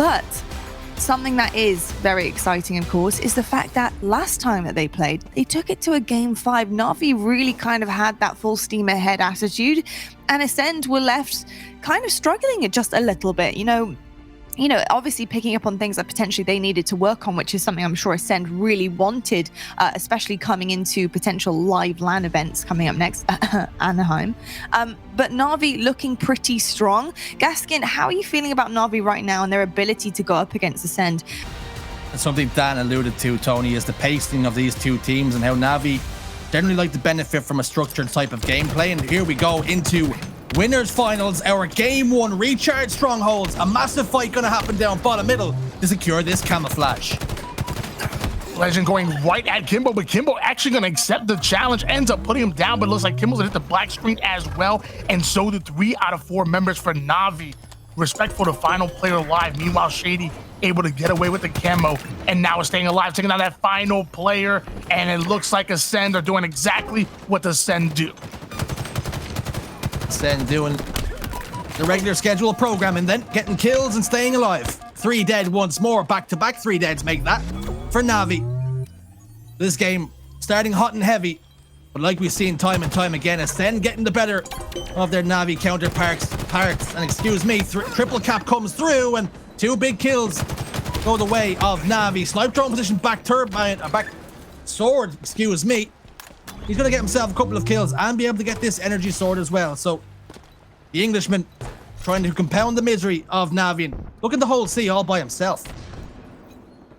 But something that is very exciting, of course, is the fact that last time that they played, they took it to a game 5. NaVi really kind of had that full steam ahead attitude, and Acend were left kind of struggling just a little bit, you know, obviously picking up on things that potentially they needed to work on, which is something I'm sure Acend really wanted, especially coming into potential live LAN events coming up next, Anaheim. But NaVi looking pretty strong. Gaskin, how are you feeling about NaVi right now and their ability to go up against Acend? Something Dan alluded to, Tony, is the pacing of these two teams and how NaVi generally like to benefit from a structured type of gameplay. And here we go into Winners Finals, our Game 1 Recharge Strongholds. A massive fight going to happen down bottom middle to secure this camouflage. Lqgend going right at Kimbo, but Kimbo actually going to accept the challenge, ends up putting him down, but it looks like Kimbo's going to hit the black screen as well, and so do 3 out of 4 members for NaVi. Respectful to final player alive. Meanwhile, Shaady able to get away with the camo, and now is staying alive, taking out that final player, and it looks like Acend are doing exactly what the Acend do. Acend doing the regular schedule programming, then getting kills and staying alive. 3 dead once more, back-to-back 3 deads make that for NaVi. This game starting hot and heavy, but like we've seen time and time again, Acend getting the better of their NaVi counterparts. And excuse me, triple cap comes through, and 2 big kills go the way of NaVi. Snipedrone position, back turbine, back sword, excuse me. He's going to get himself a couple of kills and be able to get this energy sword as well. So the Englishman trying to compound the misery of NaVi and look at the whole sea all by himself.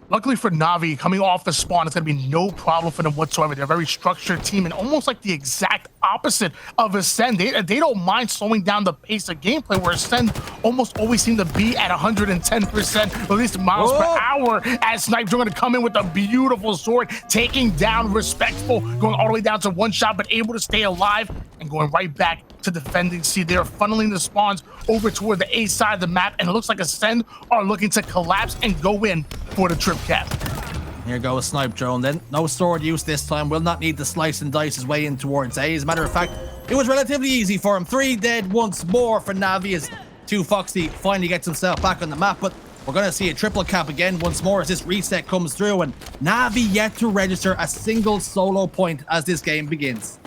Luckily for NaVi, coming off the spawn, it's going to be no problem for them whatsoever. They're a very structured team and almost like the exact opposite of Acend. They don't mind slowing down the pace of gameplay, where Acend almost always seem to be at 110%, at least miles per hour, as Snipedrone going to come in with a beautiful sword, taking down Respectful, going all the way down to 1 shot, but able to stay alive and going right back to defending C. They're funneling the spawns over toward the A side of the map, and it looks like Acend are looking to collapse and go in for the trip cap. Here goes Snipedrone then. No sword use this time. Will not need to slice and dice his way in towards A. As a matter of fact, it was relatively easy for him. 3 dead once more for NaVi as 2 Foxy finally gets himself back on the map. But we're going to see a triple cap again once more as this reset comes through. And NaVi yet to register a single solo point as this game begins.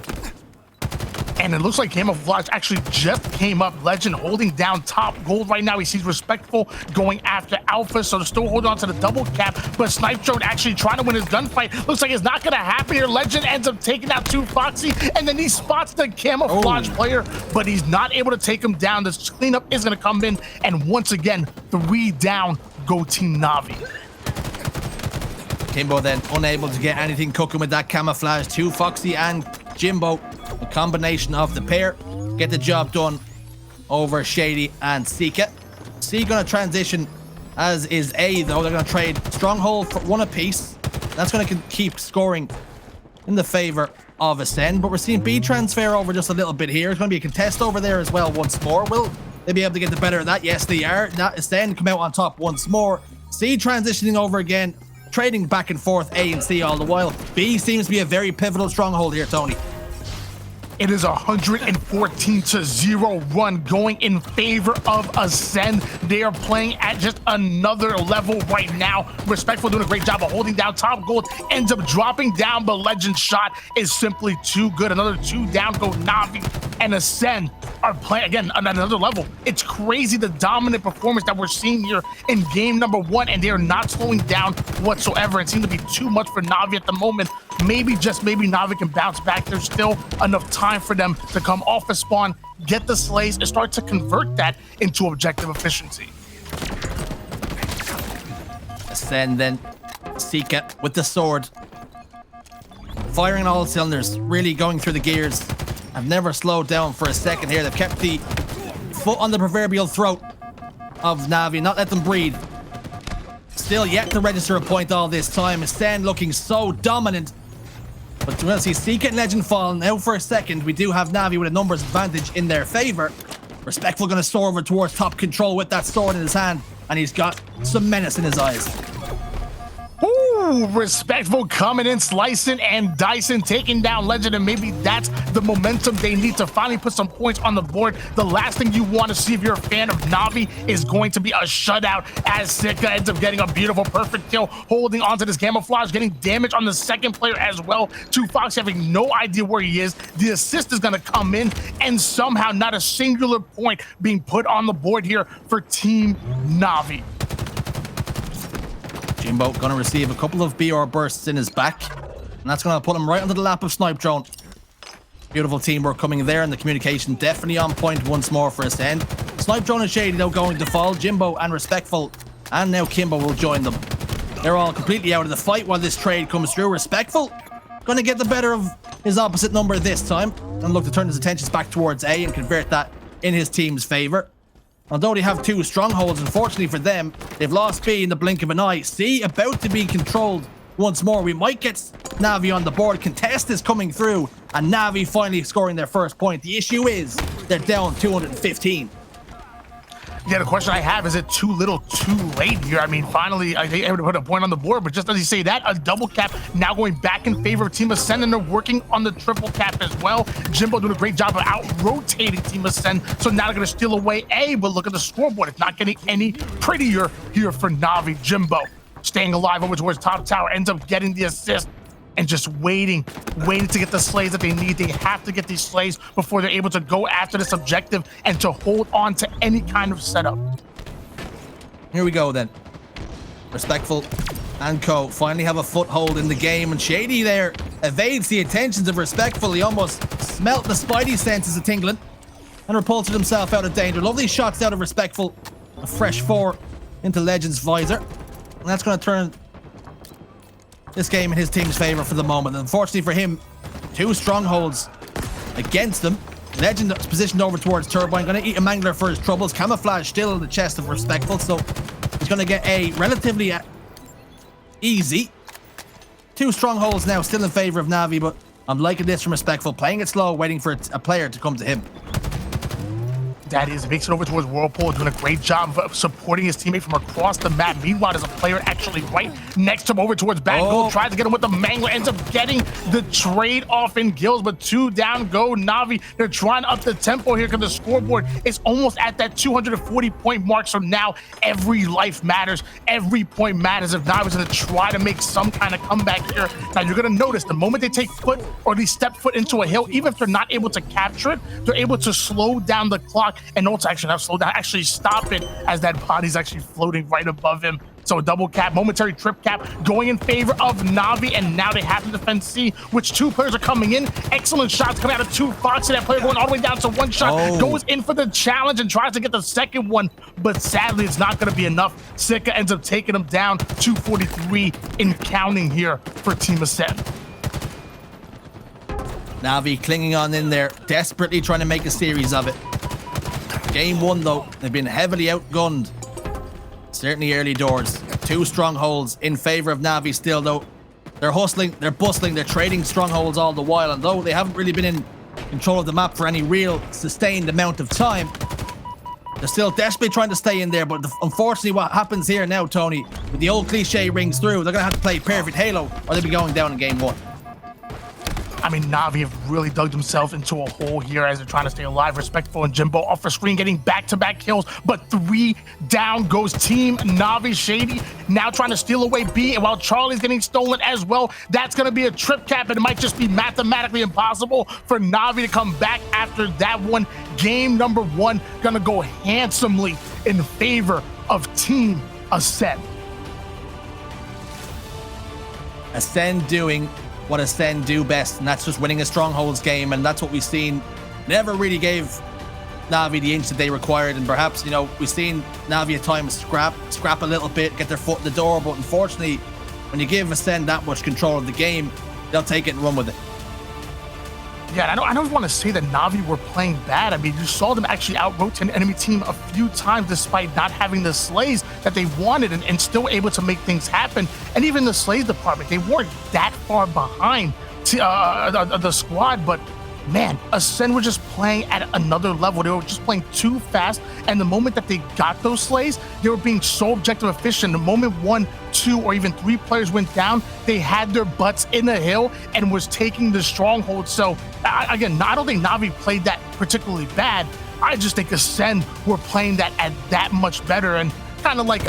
And it looks like Camouflage actually just came up. Lqgend holding down top gold right now. He sees Respectful going after Alpha, so they're still holding on to the double cap. But Snipedrone actually trying to win his gunfight. Looks like it's not going to happen here. Lqgend ends up taking out 2 Foxy, and then he spots the Camouflage player, but he's not able to take him down. This cleanup is going to come in, and once again, 3 down go Team NaVi. Kimbo then unable to get anything cooking with that Camouflage. 2 Foxy and Jimbo, a combination of the pair, get the job done over Shaady and Sica. C going to transition, as is A, though. They're going to trade Stronghold for 1 apiece. That's going to keep scoring in the favor of Acend, but we're seeing B transfer over just a little bit here. There's going to be a contest over there as well once more. Will they be able to get the better of that? Yes, they are. Acend come out on top once more. C transitioning over again, trading back and forth A and C all the while. B seems to be a very pivotal stronghold here, Tony. It is 114-0 run going in favor of Acend. They are playing at just another level right now. Respectful doing a great job of holding down top gold, ends up dropping down, but Lqgend's shot is simply too good. Another 2 down go NaVi, and Acend are playing again on another level. It's crazy the dominant performance that we're seeing here in game number 1, and they are not slowing down whatsoever. It seems to be too much for NaVi at the moment. Maybe, just maybe, NaVi can bounce back. There's still enough time for them to come off the spawn, get the slays, and start to convert that into objective efficiency. Acend then, Sica with the sword, firing all cylinders, really going through the gears. I've never slowed down for a second here. They've kept the foot on the proverbial throat of NaVi, not let them breathe. Still yet to register a point all this time. Acend looking so dominant. But we're going to see Sica and Lqgend fall. Now for a second, we do have NaVi with a numbers advantage in their favor. Respectful going to soar over towards top control with that sword in his hand. And he's got some menace in his eyes. Ooh, Ooh, Respectful coming in, slicing and dicing, taking down Lqgend, and maybe that's the momentum they need to finally put some points on the board. The last thing you want to see if you're a fan of NaVi is going to be a shutout, as Sica ends up getting a beautiful, perfect kill, holding onto this camouflage, getting damage on the second player as well. 2Fox having no idea where he is. The assist is going to come in, and somehow not a singular point being put on the board here for Team NaVi. Jimbo going to receive a couple of BR bursts in his back, and that's going to put him right onto the lap of Snipedrone. Beautiful teamwork coming there, and the communication definitely on point once more for Acend. Snipedrone and Shaady now going to fall. Jimbo and Respectful, and now Kimbo will join them. They're all completely out of the fight while this trade comes through. Respectful going to get the better of his opposite number this time, and look to turn his attentions back towards A and convert that in his team's favor. Although they have 2 strongholds, unfortunately for them, they've lost B in the blink of an eye. C about to be controlled once more. We might get NaVi on the board. Contest is coming through, and NaVi finally scoring their first point. The issue is they're down 215. Yeah, the question I have, is it too little too late here? I mean, finally, I think able to put a point on the board, but just as you say that, a double cap now going back in favor of Team Acend, and they're working on the triple cap as well. Jimbo doing a great job of out-rotating Team Acend, so now they're going to steal away A, but look at the scoreboard. It's not getting any prettier here for NaVi. Jimbo staying alive over towards top tower, ends up getting the assist, and just waiting to get the slays that they need. They have to get these slays before they're able to go after this objective and to hold on to any kind of setup. Here we go then. Respectful and Co finally have a foothold in the game, and Shaady there evades the attentions of Respectful. He almost smelt the spidey senses of tingling and repulsed himself out of danger. Lovely shots out of Respectful. A fresh 4 into Lqgend's visor, and that's going to turn this game in his team's favor for the moment. Unfortunately for him, 2 strongholds against them. Lqgend is positioned over towards Turbine, going to eat a mangler for his troubles. Camouflage still in the chest of Respectful, so he's going to get a relatively easy. 2 strongholds now still in favor of NaVi, but I'm liking this from Respectful, playing it slow, waiting for a player to come to him. That is, makes it over towards Whirlpool, doing a great job of supporting his teammate from across the map. Meanwhile, there's a player actually right next to him over towards back goal. Tries to get him with the mangler, ends up getting the trade off in kills, but 2 down go NaVi. They're trying to up the tempo here because the scoreboard is almost at that 240 point mark. So now every life matters. Every point matters if NaVi's going to try to make some kind of comeback here. Now you're going to notice the moment they take foot or at least step foot into a hill, even if they're not able to capture it, they're able to slow down the clock. And also actually not slow down, actually stop it as that body's actually floating right above him. So a double cap, momentary trip cap going in favor of NaVi, and now they have to defend C, which 2 players are coming in. Excellent shots coming out of 2Fox, and that player going all the way down to 1 shot, goes in for the challenge and tries to get the second one, but sadly it's not going to be enough. Sica ends up taking him down, 243 in counting here for Team Acend. NaVi clinging on in there, desperately trying to make a series of it. Game 1 though, they've been heavily outgunned. Certainly early doors. 2 strongholds in favor of NaVi still though. They're hustling, they're bustling, they're trading strongholds all the while, and though they haven't really been in control of the map for any real sustained amount of time, they're still desperately trying to stay in there. But unfortunately what happens here now, Tony, with the old cliche rings through, they're going to have to play perfect Halo or they'll be going down in game 1. I mean, NaVi have really dug themselves into a hole here as they're trying to stay alive. Respectful and Jimbo off the screen getting back-to-back kills, but 3 down goes Team NaVi. Shaady now trying to steal away B, and while Charlie's getting stolen as well, that's going to be a trip cap, and it might just be mathematically impossible for NaVi to come back after that one. Game number 1 going to go handsomely in favor of Team Acend. Acend doing what Acend do best, and that's just winning a strongholds game, and that's what we've seen. Never really gave NaVi the inch that they required, and perhaps, you know, we've seen NaVi at times scrap a little bit, get their foot in the door, but unfortunately, when you give Acend that much control of the game, they'll take it and run with it. Yeah, I don't want to say that NaVi were playing bad. I mean, you saw them actually out-rotate an enemy team a few times despite not having the slays that they wanted, and still able to make things happen. And even the slays department, they weren't that far behind the squad, but man, Acend were just playing at another level. They were just playing too fast, and the moment that they got those slays, they were being so objective efficient. The moment 1, 2, or even 3 players went down, they had their butts in the hill and was taking the stronghold. So again, I don't think NaVi played that particularly bad. I just think Acend were playing that at that much better, and kind of like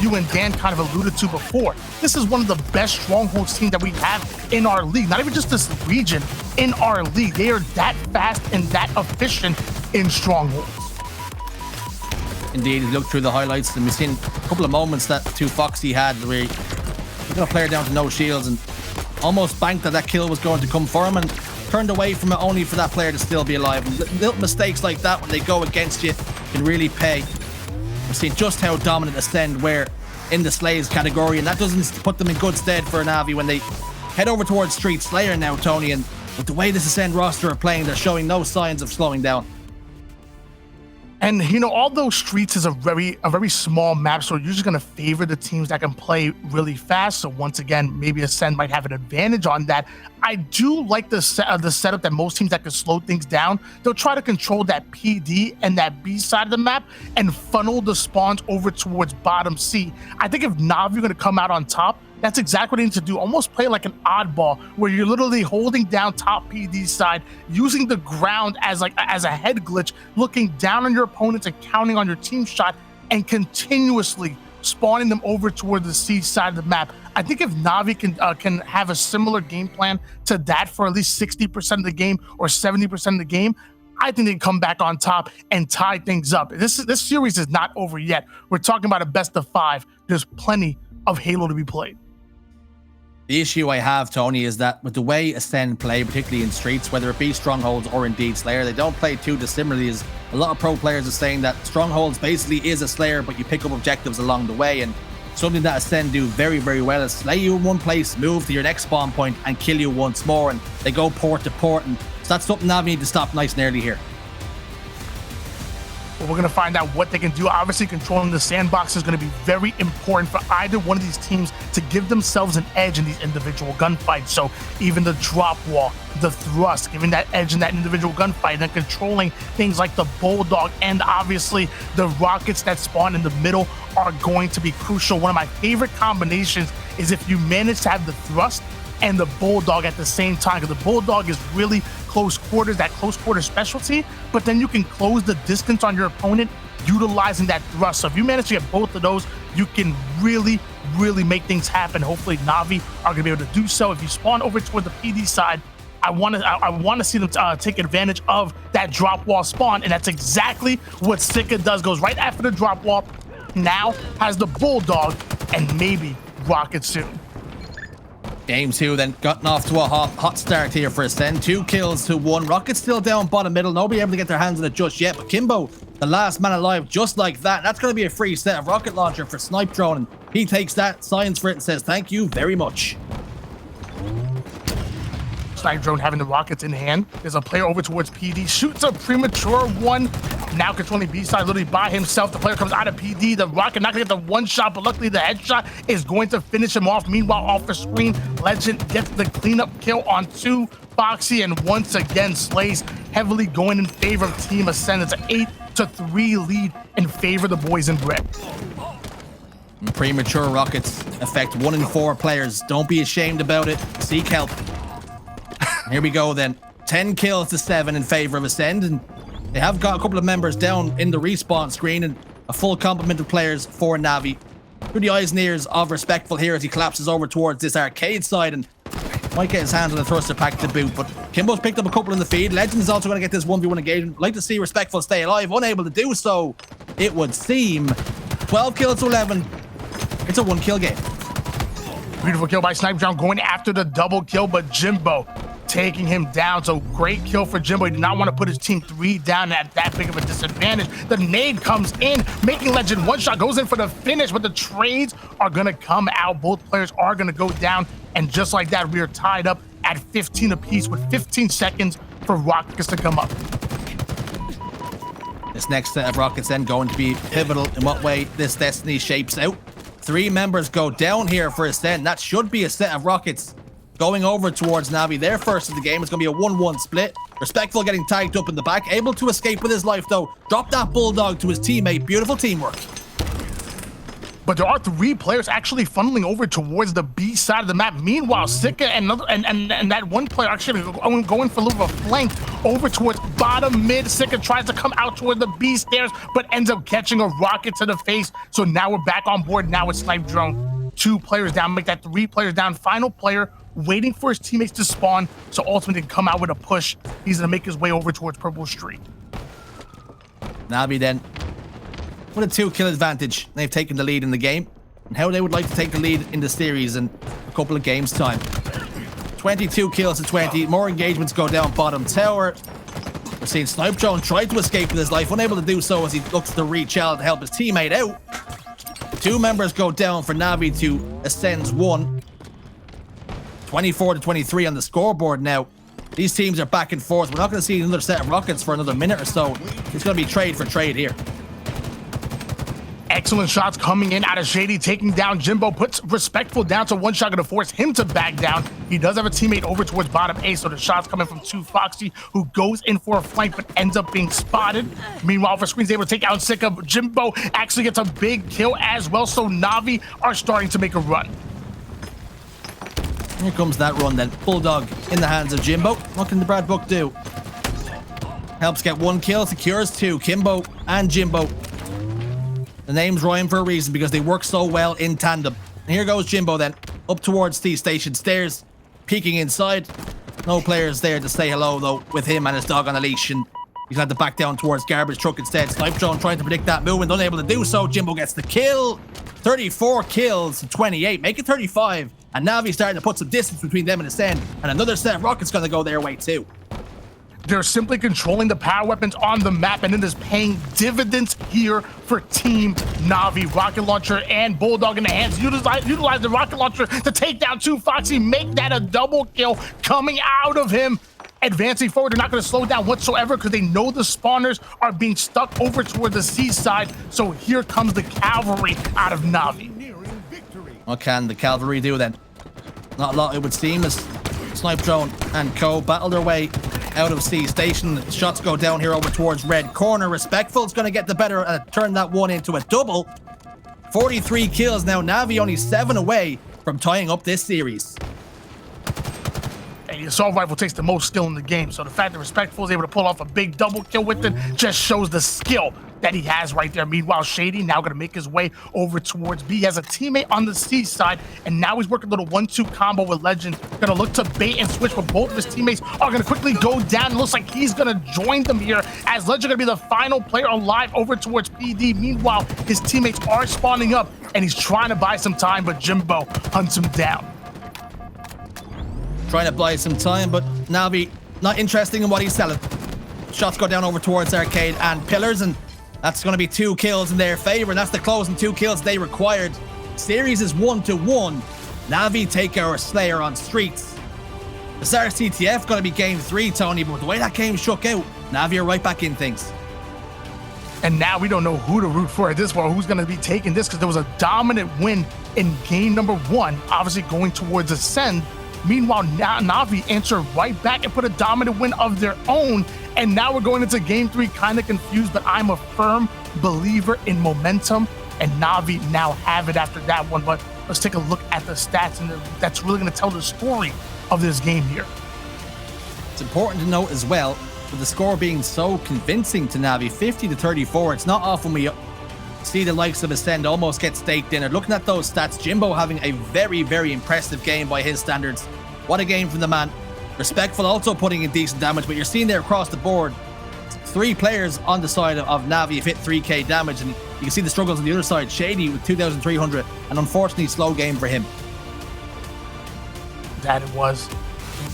you and Dan kind of alluded to before, this is one of the best Strongholds teams that we have in our league. Not even just this region, in our league. They are that fast and that efficient in Strongholds. Indeed, look through the highlights and we've seen a couple of moments that 2 Foxy had where he got a player down to no shields and almost banked that kill was going to come for him and turned away from it only for that player to still be alive. And little mistakes like that when they go against you can really pay. We've seen just how dominant Acend were in the Slays category, and that doesn't put them in good stead for NaVi when they head over towards Street Slayer now, Tony. And with the way this Acend roster are playing, they're showing no signs of slowing down. And you know, although Streets is a very small map, so you're usually going to favor the teams that can play really fast. So once again, maybe Acend might have an advantage on that. I do like the setup that most teams that can slow things down, they'll try to control that PD and that B side of the map and funnel the spawns over towards bottom C. I think if NaVi are going to come out on top, that's exactly what they need to do. Almost play like an oddball, where you're literally holding down top PD side, using the ground as a head glitch, looking down on your opponents and counting on your team shot, and continuously spawning them over toward the C side of the map. I think if NaVi can have a similar game plan to that for at least 60% of the game or 70% of the game, I think they can come back on top and tie things up. This series is not over yet. We're talking about a best of 5. There's plenty of Halo to be played. The issue I have, Tony, is that with the way Acend play, particularly in Streets, whether it be Strongholds or indeed Slayer, they don't play too dissimilarly. As a lot of pro players are saying that Strongholds basically is a Slayer, but you pick up objectives along the way. And something that Acend do very, very well is slay you in one place, move to your next spawn point, and kill you once more. And they go port to port. And so that's something NaVi need to stop nice and early here. Well, we're going to find out what they can do. Obviously, controlling the sandbox is going to be very important for either one of these teams to give themselves an edge in these individual gunfights. So even the drop wall, the thrust, giving that edge in that individual gunfight, and then controlling things like the Bulldog and obviously the rockets that spawn in the middle are going to be crucial. One of my favorite combinations is if you manage to have the thrust and the Bulldog at the same time, because the Bulldog is really close quarters, that close quarter specialty, but then you can close the distance on your opponent utilizing that thrust. So if you manage to get both of those, you can really make things happen. Hopefully NaVi are gonna be able to do so. If you spawn over toward the PD side, I want to see them take advantage of that drop wall spawn, and that's exactly what Sica does. Goes right after the drop wall, now has the Bulldog and maybe rocket soon. Game 2 then gotten off to a hot start here for Acend. 2 kills to 1. Rocket's still down bottom middle. Nobody able to get their hands on it just yet. But Kimbo, the last man alive, just like that. That's going to be a free set of rocket launcher for Snipedrone. And he takes that, signs for it, and says thank you very much. Snipedrone having the rockets in hand. There's a player over towards PD, shoots a premature one. Now controlling B side literally by himself. The player comes out of PD. The rocket not gonna get the one shot, but luckily the headshot is going to finish him off. Meanwhile, off the screen, Lqgend gets the cleanup kill on 2 Foxy, and once again slays heavily going in favor of Team Acend. It's an 8-3 lead in favor of the boys in red. Premature rockets affect 1 in 4 players. Don't be ashamed about it. Seek help. Here we go then. 10 kills to 7 in favor of Acend, and they have got a couple of members down in the respawn screen and a full complement of players for NaVi. Through the eyes and ears of Respectful here as he collapses over towards this arcade side and might get his hands on the thruster pack to boot. But Kimbo's picked up a couple in the feed. Lqgend is also going to get this 1v1 engagement. Like to see Respectful stay alive. Unable to do so, it would seem. 12 kills to 11. It's a 1-kill game. Beautiful kill by Snipedrone going after the double kill, but Jimbo taking him down. So great kill for Jimbo. He did not want to put his team 3 down at that big of a disadvantage. The nade comes in, making Lqgend one shot, goes in for the finish, but the trades are going to come out. Both players are going to go down. And just like that, we are tied up at 15 apiece with 15 seconds for rockets to come up. This next set of rockets then going to be pivotal in what way this destiny shapes out. 3 members go down here for Acend. That should be a set of rockets going over towards NaVi. Their first of the game. It's going to be a 1-1 split. Respectful getting tagged up in the back. Able to escape with his life, though. Drop that bulldog to his teammate. Beautiful teamwork. But there are 3 players actually funneling over towards the B side of the map. Meanwhile, Sica and that one player actually going for a little bit of flank over towards bottom mid. Sica tries to come out toward the B stairs, but ends up catching a rocket to the face. So now we're back on board. Now it's Snipedrone. 2 players down, make that 3 players down. Final player waiting for his teammates to spawn, so ultimately can come out with a push. He's gonna make his way over towards Purple Street. NaVi then with a 2-kill advantage. They've taken the lead in the game, and how they would like to take the lead in the series in a couple of games time. 22 kills to 20. More engagements go down bottom tower. We're seeing Snipedrone try to escape with his life, unable to do so as he looks to reach out to help his teammate out. 2 members go down for NaVi to Acend's 1. 24 to 23 on the scoreboard now. These teams are back and forth. We're not going to see another set of rockets for another minute or so. It's going to be trade for trade here. Excellent shots coming in out of Shaady, taking down Jimbo, puts Respectful down to 1 shot, gonna force him to back down. He does have a teammate over towards bottom A, so the shots coming from 2 Foxy, who goes in for a flank, but ends up being spotted. Meanwhile, for Screen's able to take out Sica. Jimbo actually gets a big kill as well, so NaVi are starting to make a run. Here comes that run then. Bulldog in the hands of Jimbo. What can the Brad Book do? Helps get 1 kill, secures 2. Kimbo and Jimbo. The names rhyme for a reason because they work so well in tandem. And here goes Jimbo then, up towards the station stairs, peeking inside. No players there to say hello though, with him and his dog on a leash, and he's had to back down towards garbage truck instead. Snipedrone trying to predict that movement, unable to do so. Jimbo gets the kill. 34 kills to 28, make it 35. And NaVi starting to put some distance between them and Acend, and another set of rockets going to go their way too. They're simply controlling the power weapons on the map, and it is paying dividends here for Team NaVi. Rocket launcher and Bulldog in the hands. Utilize the rocket launcher to take down 2 Foxy, make that a double kill coming out of him. Advancing forward, they're not going to slow down whatsoever because they know the spawners are being stuck over toward the seaside. So here comes the cavalry out of NaVi. What can the cavalry do then? Not a lot, it would seem, as Snipedrone and co battle their way out of C station. Shots go down here over towards red corner. Respectful is going to get the better and turn that one into a double. 43 kills now. NaVi only 7 away from tying up this series. And the assault rifle takes the most skill in the game, so the fact that Respectful is able to pull off a big double kill with it just shows the skill that he has right there. Meanwhile, Shaady now going to make his way over towards B. He has a teammate on the C side, and now he's working a little 1-2 combo with Lqgend. Going to look to bait and switch, but both of his teammates are going to quickly go down. It looks like he's going to join them here, as Lqgend going to be the final player alive over towards PD. Meanwhile, his teammates are spawning up, and he's trying to buy some time, but Jimbo hunts him down. Trying to buy some time, but NaVi not interested in what he's selling. Shots go down over towards Arcade and Pillars, and that's going to be 2 kills in their favor, and that's the closing 2 kills they required. Series is 1-1. NaVi take our Slayer on streets. The Bazaar CTF going to be game 3, Tony, but the way that game shook out, NaVi are right back in things. And now we don't know who to root for at this point, who's going to be taking this, because there was a dominant win in game number 1, obviously going towards Acend. Meanwhile, now NaVi answered right back and put a dominant win of their own. And now we're going into game 3 kind of confused, but I'm a firm believer in momentum. And NaVi now have it after that one. But let's take a look at the stats, and that's really going to tell the story of this game here. It's important to note as well, with the score being so convincing to NaVi, 50-34, it's not often we see the likes of Acend almost get staked in. Looking at those stats, Jimbo having a very, very impressive game by his standards. What a game from the man. Respectful also putting in decent damage, but you're seeing there across the board, 3 players on the side of NaVi have hit 3k damage, and you can see the struggles on the other side. Shaady with 2,300, and unfortunately slow game for him. That it was.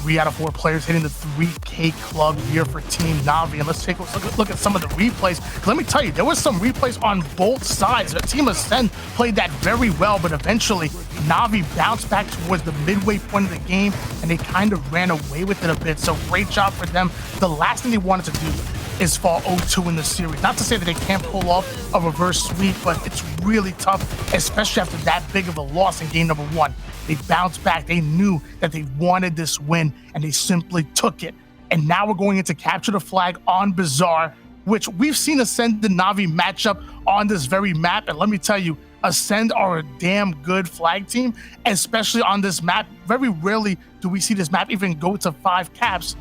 3 out of 4 players hitting the 3K club here for Team NaVi. And let's take a look at some of the replays. Let me tell you, there was some replays on both sides. Team Acend played that very well, but eventually NaVi bounced back towards the midway point of the game, and they kind of ran away with it a bit. So great job for them. The last thing they wanted to do is fall 0-2 in the series. Not to say that they can't pull off a reverse sweep, but it's really tough, especially after that big of a loss in game number 1. They bounced back. They knew that they wanted this win, and they simply took it. And now we're going into capture the flag on Bazaar, which we've seen Acend and NaVi match up on this very map. And let me tell you, Acend are a damn good flag team, especially on this map. Very rarely do we see this map even go to 5 caps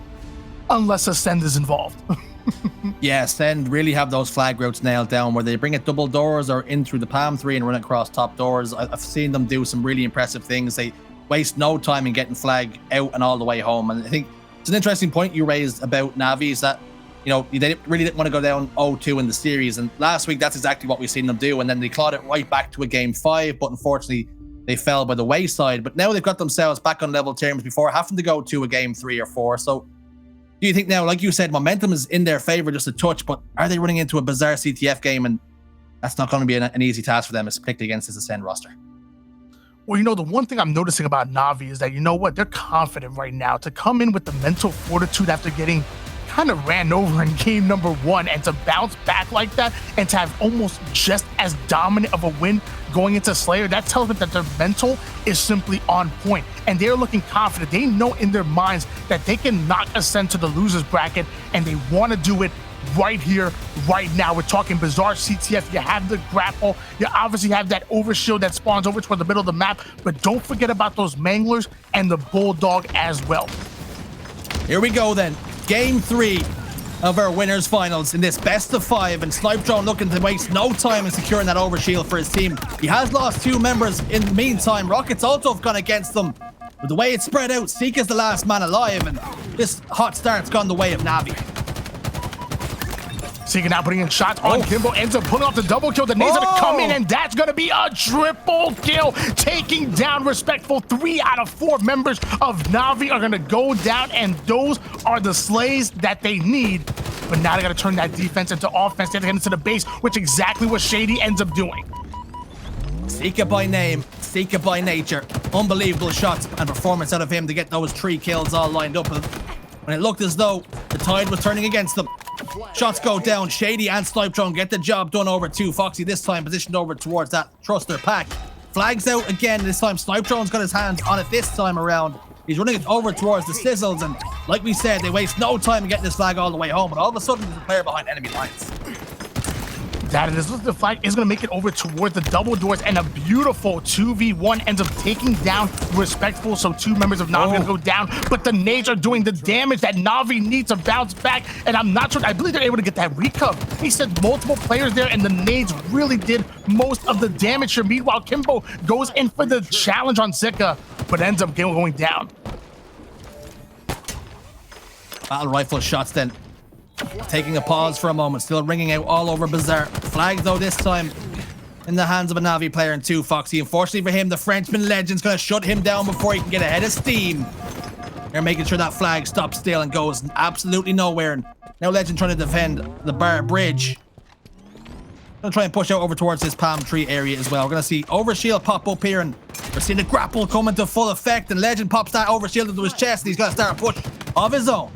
unless Acend is involved. Yeah, Acend really have those flag routes nailed down where they bring it double doors or in through the palm 3 and run across top doors. I've seen them do some really impressive things. They waste no time in getting flag out and all the way home. And I think it's an interesting point you raised about NaVi is that, you know, they really didn't want to go down 0-2 in the series. And last week, that's exactly what we've seen them do. And then they clawed it right back to a game 5, but unfortunately, they fell by the wayside. But now they've got themselves back on level terms before having to go to a game 3 or 4. So do you think now, like you said, momentum is in their favor just a touch, but are they running into a Bazaar CTF game? And that's not going to be an easy task for them, particularly against this Acend roster. Well, you know, the one thing I'm noticing about NaVi is that, you know what, they're confident right now to come in with the mental fortitude after getting kind of ran over in game number 1 and to bounce back like that and to have almost just as dominant of a win going into Slayer. That tells me that their mental is simply on point and they're looking confident. They know in their minds that they can knock Acend to the losers bracket and they want to do it right here, right now. We're talking Bazaar CTF. You have the grapple. You obviously have that overshield that spawns over toward the middle of the map, but don't forget about those manglers and the bulldog as well. Here we go then. Game 3 of our winners finals in this best of 5, and Snipedrone looking to waste no time in securing that overshield for his team. He has lost 2 members in the meantime. Rockets also have gone against them. But the way it's spread out, Sica's the last man alive, and this hot start's gone the way of NaVi. Sica now putting in shots on Kimbo, ends up pulling off the double kill. The nades are gonna come in, and that's gonna be a triple kill, taking down respectful. 3 out of 4 members of NaVi are gonna go down, and those are the slays that they need. But now they gotta turn that defense into offense. They have to get into the base, which exactly what Shaady ends up doing. Sica by name, Sica by nature. Unbelievable shots and performance out of him to get those 3 kills all lined up. When it looked as though the tide was turning against them. Shots go down. Shaady and Snipedrone get the job done over 2. Foxy this time positioned over towards that thruster pack. Flags out again. This time Snipedrone's got his hands on it this time around. He's running it over towards the sizzles, and like we said, they waste no time in getting this flag all the way home, but all of a sudden there's a player behind enemy lines. That it is. The flag is going to make it over towards the double doors, and a beautiful 2v1 ends up taking down respectful. So 2 members of NaVi go down, but the nades are doing the damage that NaVi needs to bounce back. And I'm not sure. I believe they're able to get that recover. He said multiple players there, and the nades really did most of the damage here. Meanwhile, Kimbo goes in for the challenge on Sica, but ends up going down. Battle rifle shots then. Taking a pause for a moment, still ringing out all over Bazaar. Flag though this time in the hands of a NaVi player and 2 Foxy. Unfortunately for him, the Frenchman Lqgend's going to shut him down before he can get ahead of steam. They're making sure that flag stops still and goes absolutely nowhere. And now Lqgend trying to defend the bar bridge. Gonna try and push out over towards this palm tree area as well. We're gonna see overshield pop up here, and we're seeing the grapple come into full effect, and Lqgend pops that overshield into his chest, and he's gonna start a push of his own.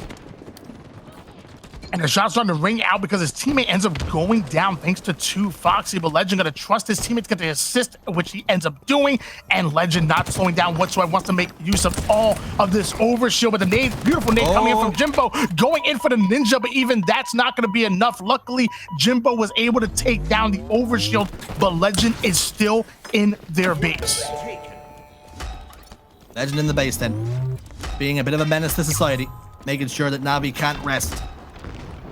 And the shot's starting to ring out because his teammate ends up going down thanks to 2 Foxy, but Lqgend gonna trust his teammate to get the assist, which he ends up doing, and Lqgend not slowing down whatsoever, wants to make use of all of this overshield, but the nade, beautiful nade coming in from Jimbo, going in for the ninja, but even that's not gonna be enough. Luckily, Jimbo was able to take down the overshield, but Lqgend is still in their base. Lqgend in the base then, being a bit of a menace to society, making sure that NaVi can't rest.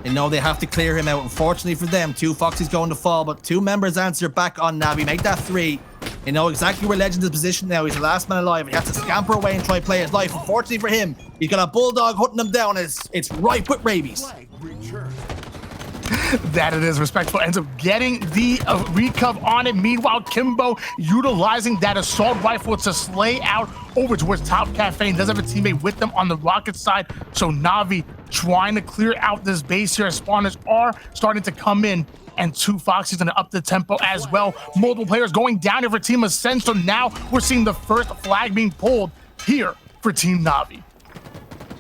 They know they have to clear him out. Unfortunately for them, 2 Foxy's going to fall, but 2 members answer back on NaVi. Make that 3. They know exactly where Lqgend is positioned now. He's the last man alive. He has to scamper away and try and play his life. Unfortunately for him, he's got a bulldog hunting him down. It's ripe with rabies. That it is. Respectful ends up getting the recov on it. Meanwhile, Kimbo utilizing that assault rifle to slay out over towards Top Cafe, and does have a teammate with them on the rocket side. So NaVi trying to clear out this base here as spawners are starting to come in, and 2 Foxys gonna up the tempo as well. Multiple players going down here for Team Acend, so now we're seeing the first flag being pulled here for Team NaVi.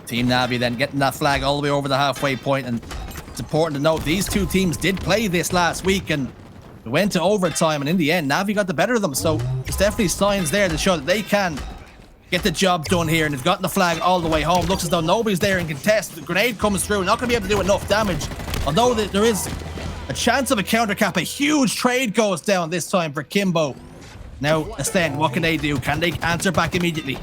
Team NaVi then getting that flag all the way over the halfway point, and It's important to note these two teams did play this last week and we went to overtime, and in the end, NaVi got the better of them. So there's definitely signs there to show that they can get the job done here, and they've gotten the flag all the way home. Looks as though nobody's there in contest. The grenade comes through, not going to be able to do enough damage. Although there is a chance of a counter cap, a huge trade goes down this time for Kimbo. Now, Acend, what can they do? Can they answer back immediately?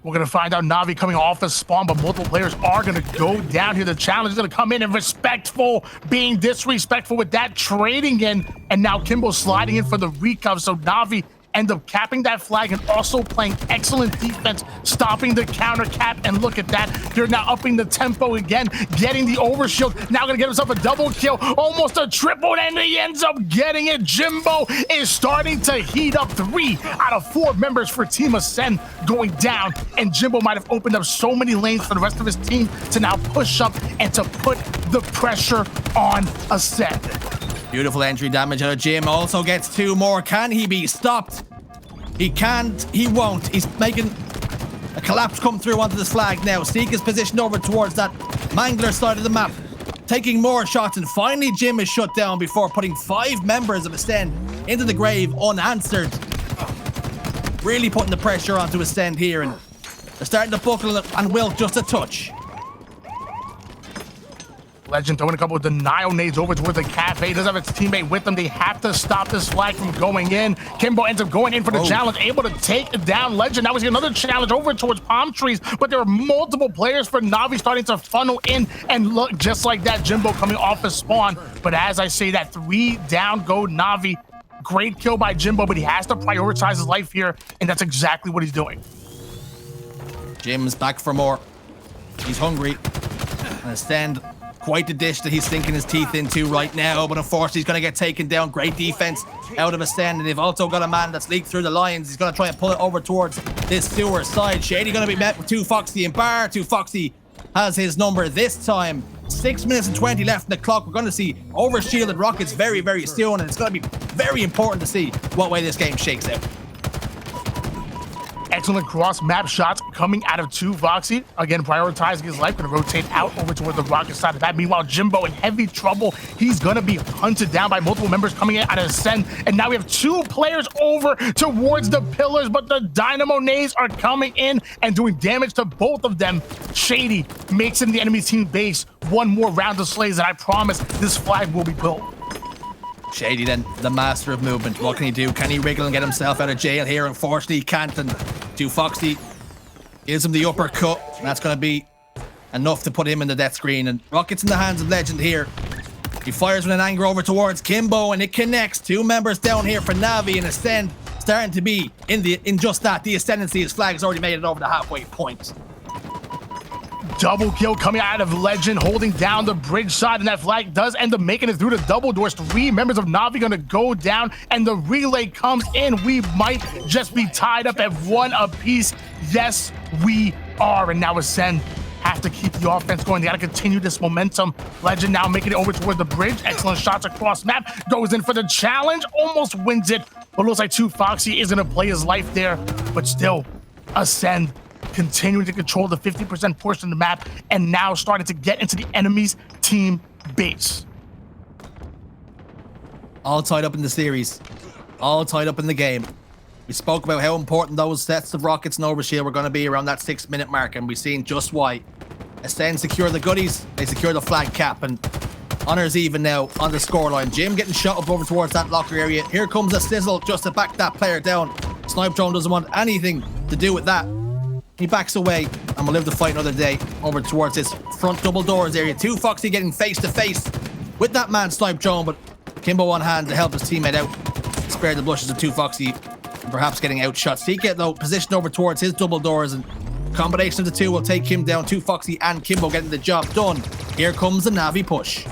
We're going to find out. NaVi coming off the spawn, but multiple players are going to go down here. The challenge is going to come in and respectful, being disrespectful with that trading in. And now Kimbo sliding in for the recov. So NaVi end up capping that flag and also playing excellent defense, stopping the counter cap. And look at that. They're now upping the tempo again, getting the overshield. Now going to get himself a double kill, almost a triple, and he ends up getting it. Jimbo is starting to heat up. 3 out of 4 members for Team Acend going down. And Jimbo might have opened up so many lanes for the rest of his team to now push up and to put the pressure on Acend. Beautiful entry damage out of Jim. Also gets 2 more. Can he be stopped? He can't. He won't. He's making a collapse come through onto this flag now. Sica is positioned over towards that Mangler side of the map, taking more shots, and finally Jim is shut down before putting 5 members of Acend into the grave unanswered. Really putting the pressure onto Acend here, and they're starting to buckle and wilt just a touch. Lqgend throwing a couple of denial nades over towards the cafe. Doesn't have its teammate with them. They have to stop this flag from going in. Kimbo ends up going in for the challenge, able to take down Lqgend. Now we see another challenge over towards palm trees, but there are multiple players for NaVi starting to funnel in, and look, just like that, Jimbo coming off his spawn. But as I say that, 3 down go NaVi. Great kill by Jimbo, but he has to prioritize his life here, and that's exactly what he's doing. Jim's back for more. He's hungry. And Acend, quite the dish that he's sinking his teeth into right now, but unfortunately he's going to get taken down. Great defense out of Acend, and they've also got a man that's leaked through the lines. He's going to try and pull it over towards this sewer side. Shaady going to be met with 2 Foxy and Bar. 2 Foxy has his number this time. 6 minutes and 20 left in the clock. We're going to see over-shielded rockets very, very soon, and it's going to be very important to see what way this game shakes out. Excellent cross-map shots coming out of 2 Foxy. Again, prioritizing his life, going to rotate out over towards the rocket side of that. Meanwhile, Jimbo in heavy trouble. He's going to be hunted down by multiple members coming in out of Acend. And now we have 2 players over towards the pillars, but the Dynamo nades are coming in and doing damage to both of them. Shaady makes it in the enemy team base. 1 more round of slays, and I promise this flag will be built. Shaady then, the master of movement. What can he do? Can he wriggle and get himself out of jail here? Unfortunately, he can't. And 2 Foxy gives him the uppercut, and that's going to be enough to put him in the death screen. And rockets in the hands of Lqgend here. He fires with an anger over towards Kimbo, and it connects. 2 members down here for NaVi, and Acend starting to be in just that. The ascendancy. His flag has already made it over the halfway point. Double kill coming out of Lqgend, holding down the bridge side, and that flag does end up making it through the double doors. 3 members of NaVi going to go down, and the relay comes in. We might just be tied up at 1 apiece. Yes, we are. And now Acend have to keep the offense going. They got to continue this momentum. Lqgend now making it over toward the bridge. Excellent shots across map. Goes in for the challenge. Almost wins it. But looks like 2 Foxy is going to play his life there. But still, Acend continuing to control the 50% portion of the map, and now starting to get into the enemy's team base. All tied up in the series. All tied up in the game. We spoke about how important those sets of rockets and overshield were going to be around that 6-minute mark, and we've seen just why. Acend secure the goodies, they secure the flag cap, and honors even now on the scoreline. Jim getting shot up over towards that locker area. Here comes a sizzle just to back that player down. Snipedrone doesn't want anything to do with that. He backs away, and we'll live to fight another day over towards this front double doors area. 2 Foxy getting face to face with that man Snipedrone, but Kimbo on hand to help his teammate out. Spare the blushes of 2 Foxy, and perhaps getting outshot. Sica, though, positioned over towards his double doors, and combination of the 2 will take him down. 2 Foxy and Kimbo getting the job done. Here comes the NaVi push.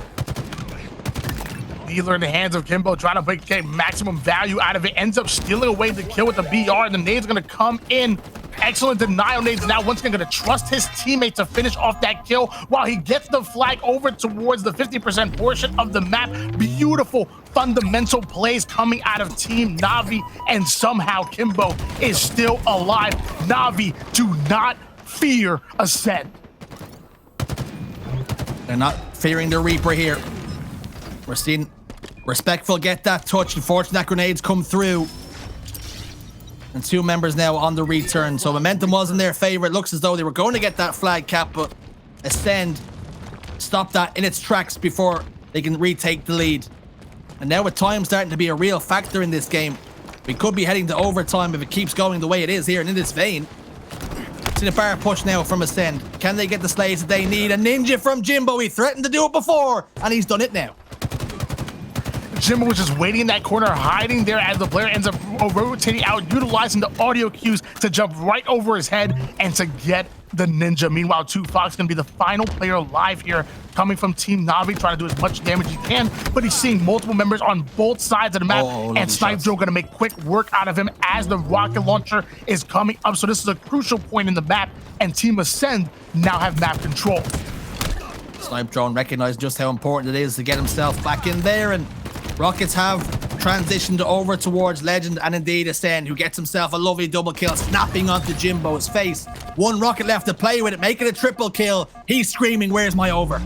Dealer in the hands of Kimbo, trying to get maximum value out of it. Ends up stealing away the kill with the BR, and the nades going to come in. Excellent denial nades. Now once again going to trust his teammate to finish off that kill while he gets the flag over towards the 50% portion of the map. Beautiful fundamental plays coming out of Team NaVi, and somehow Kimbo is still alive. NaVi, do not fear Acend. They're not fearing the Reaper here. We're seeing Respectful get that touch. Unfortunately, that grenade's come through. And 2 members now on the return. So momentum was in their favor. It looks as though they were going to get that flag cap, but Acend stopped that in its tracks before they can retake the lead. And now with time starting to be a real factor in this game, we could be heading to overtime if it keeps going the way it is here and in this vein. See the bar push now from Acend. Can they get the slays that they need? A ninja from Jimbo. He threatened to do it before, and he's done it now. Jimbo was just waiting in that corner, hiding there as the player ends up rotating out, utilizing the audio cues to jump right over his head and to get the ninja. Meanwhile, 2Fox going to be the final player alive here, coming from Team NaVi, trying to do as much damage as he can, but he's seeing multiple members on both sides of the map, and Snipedrone going to make quick work out of him as the rocket launcher is coming up. So this is a crucial point in the map, and Team Acend now have map control. Snipedrone recognized just how important it is to get himself back in there, and Rockets have transitioned over towards Lqgend and indeed Acend, who gets himself a lovely double kill, snapping onto Jimbo's face. 1 rocket left to play with it, make it a triple kill. He's screaming, "Where's my over?"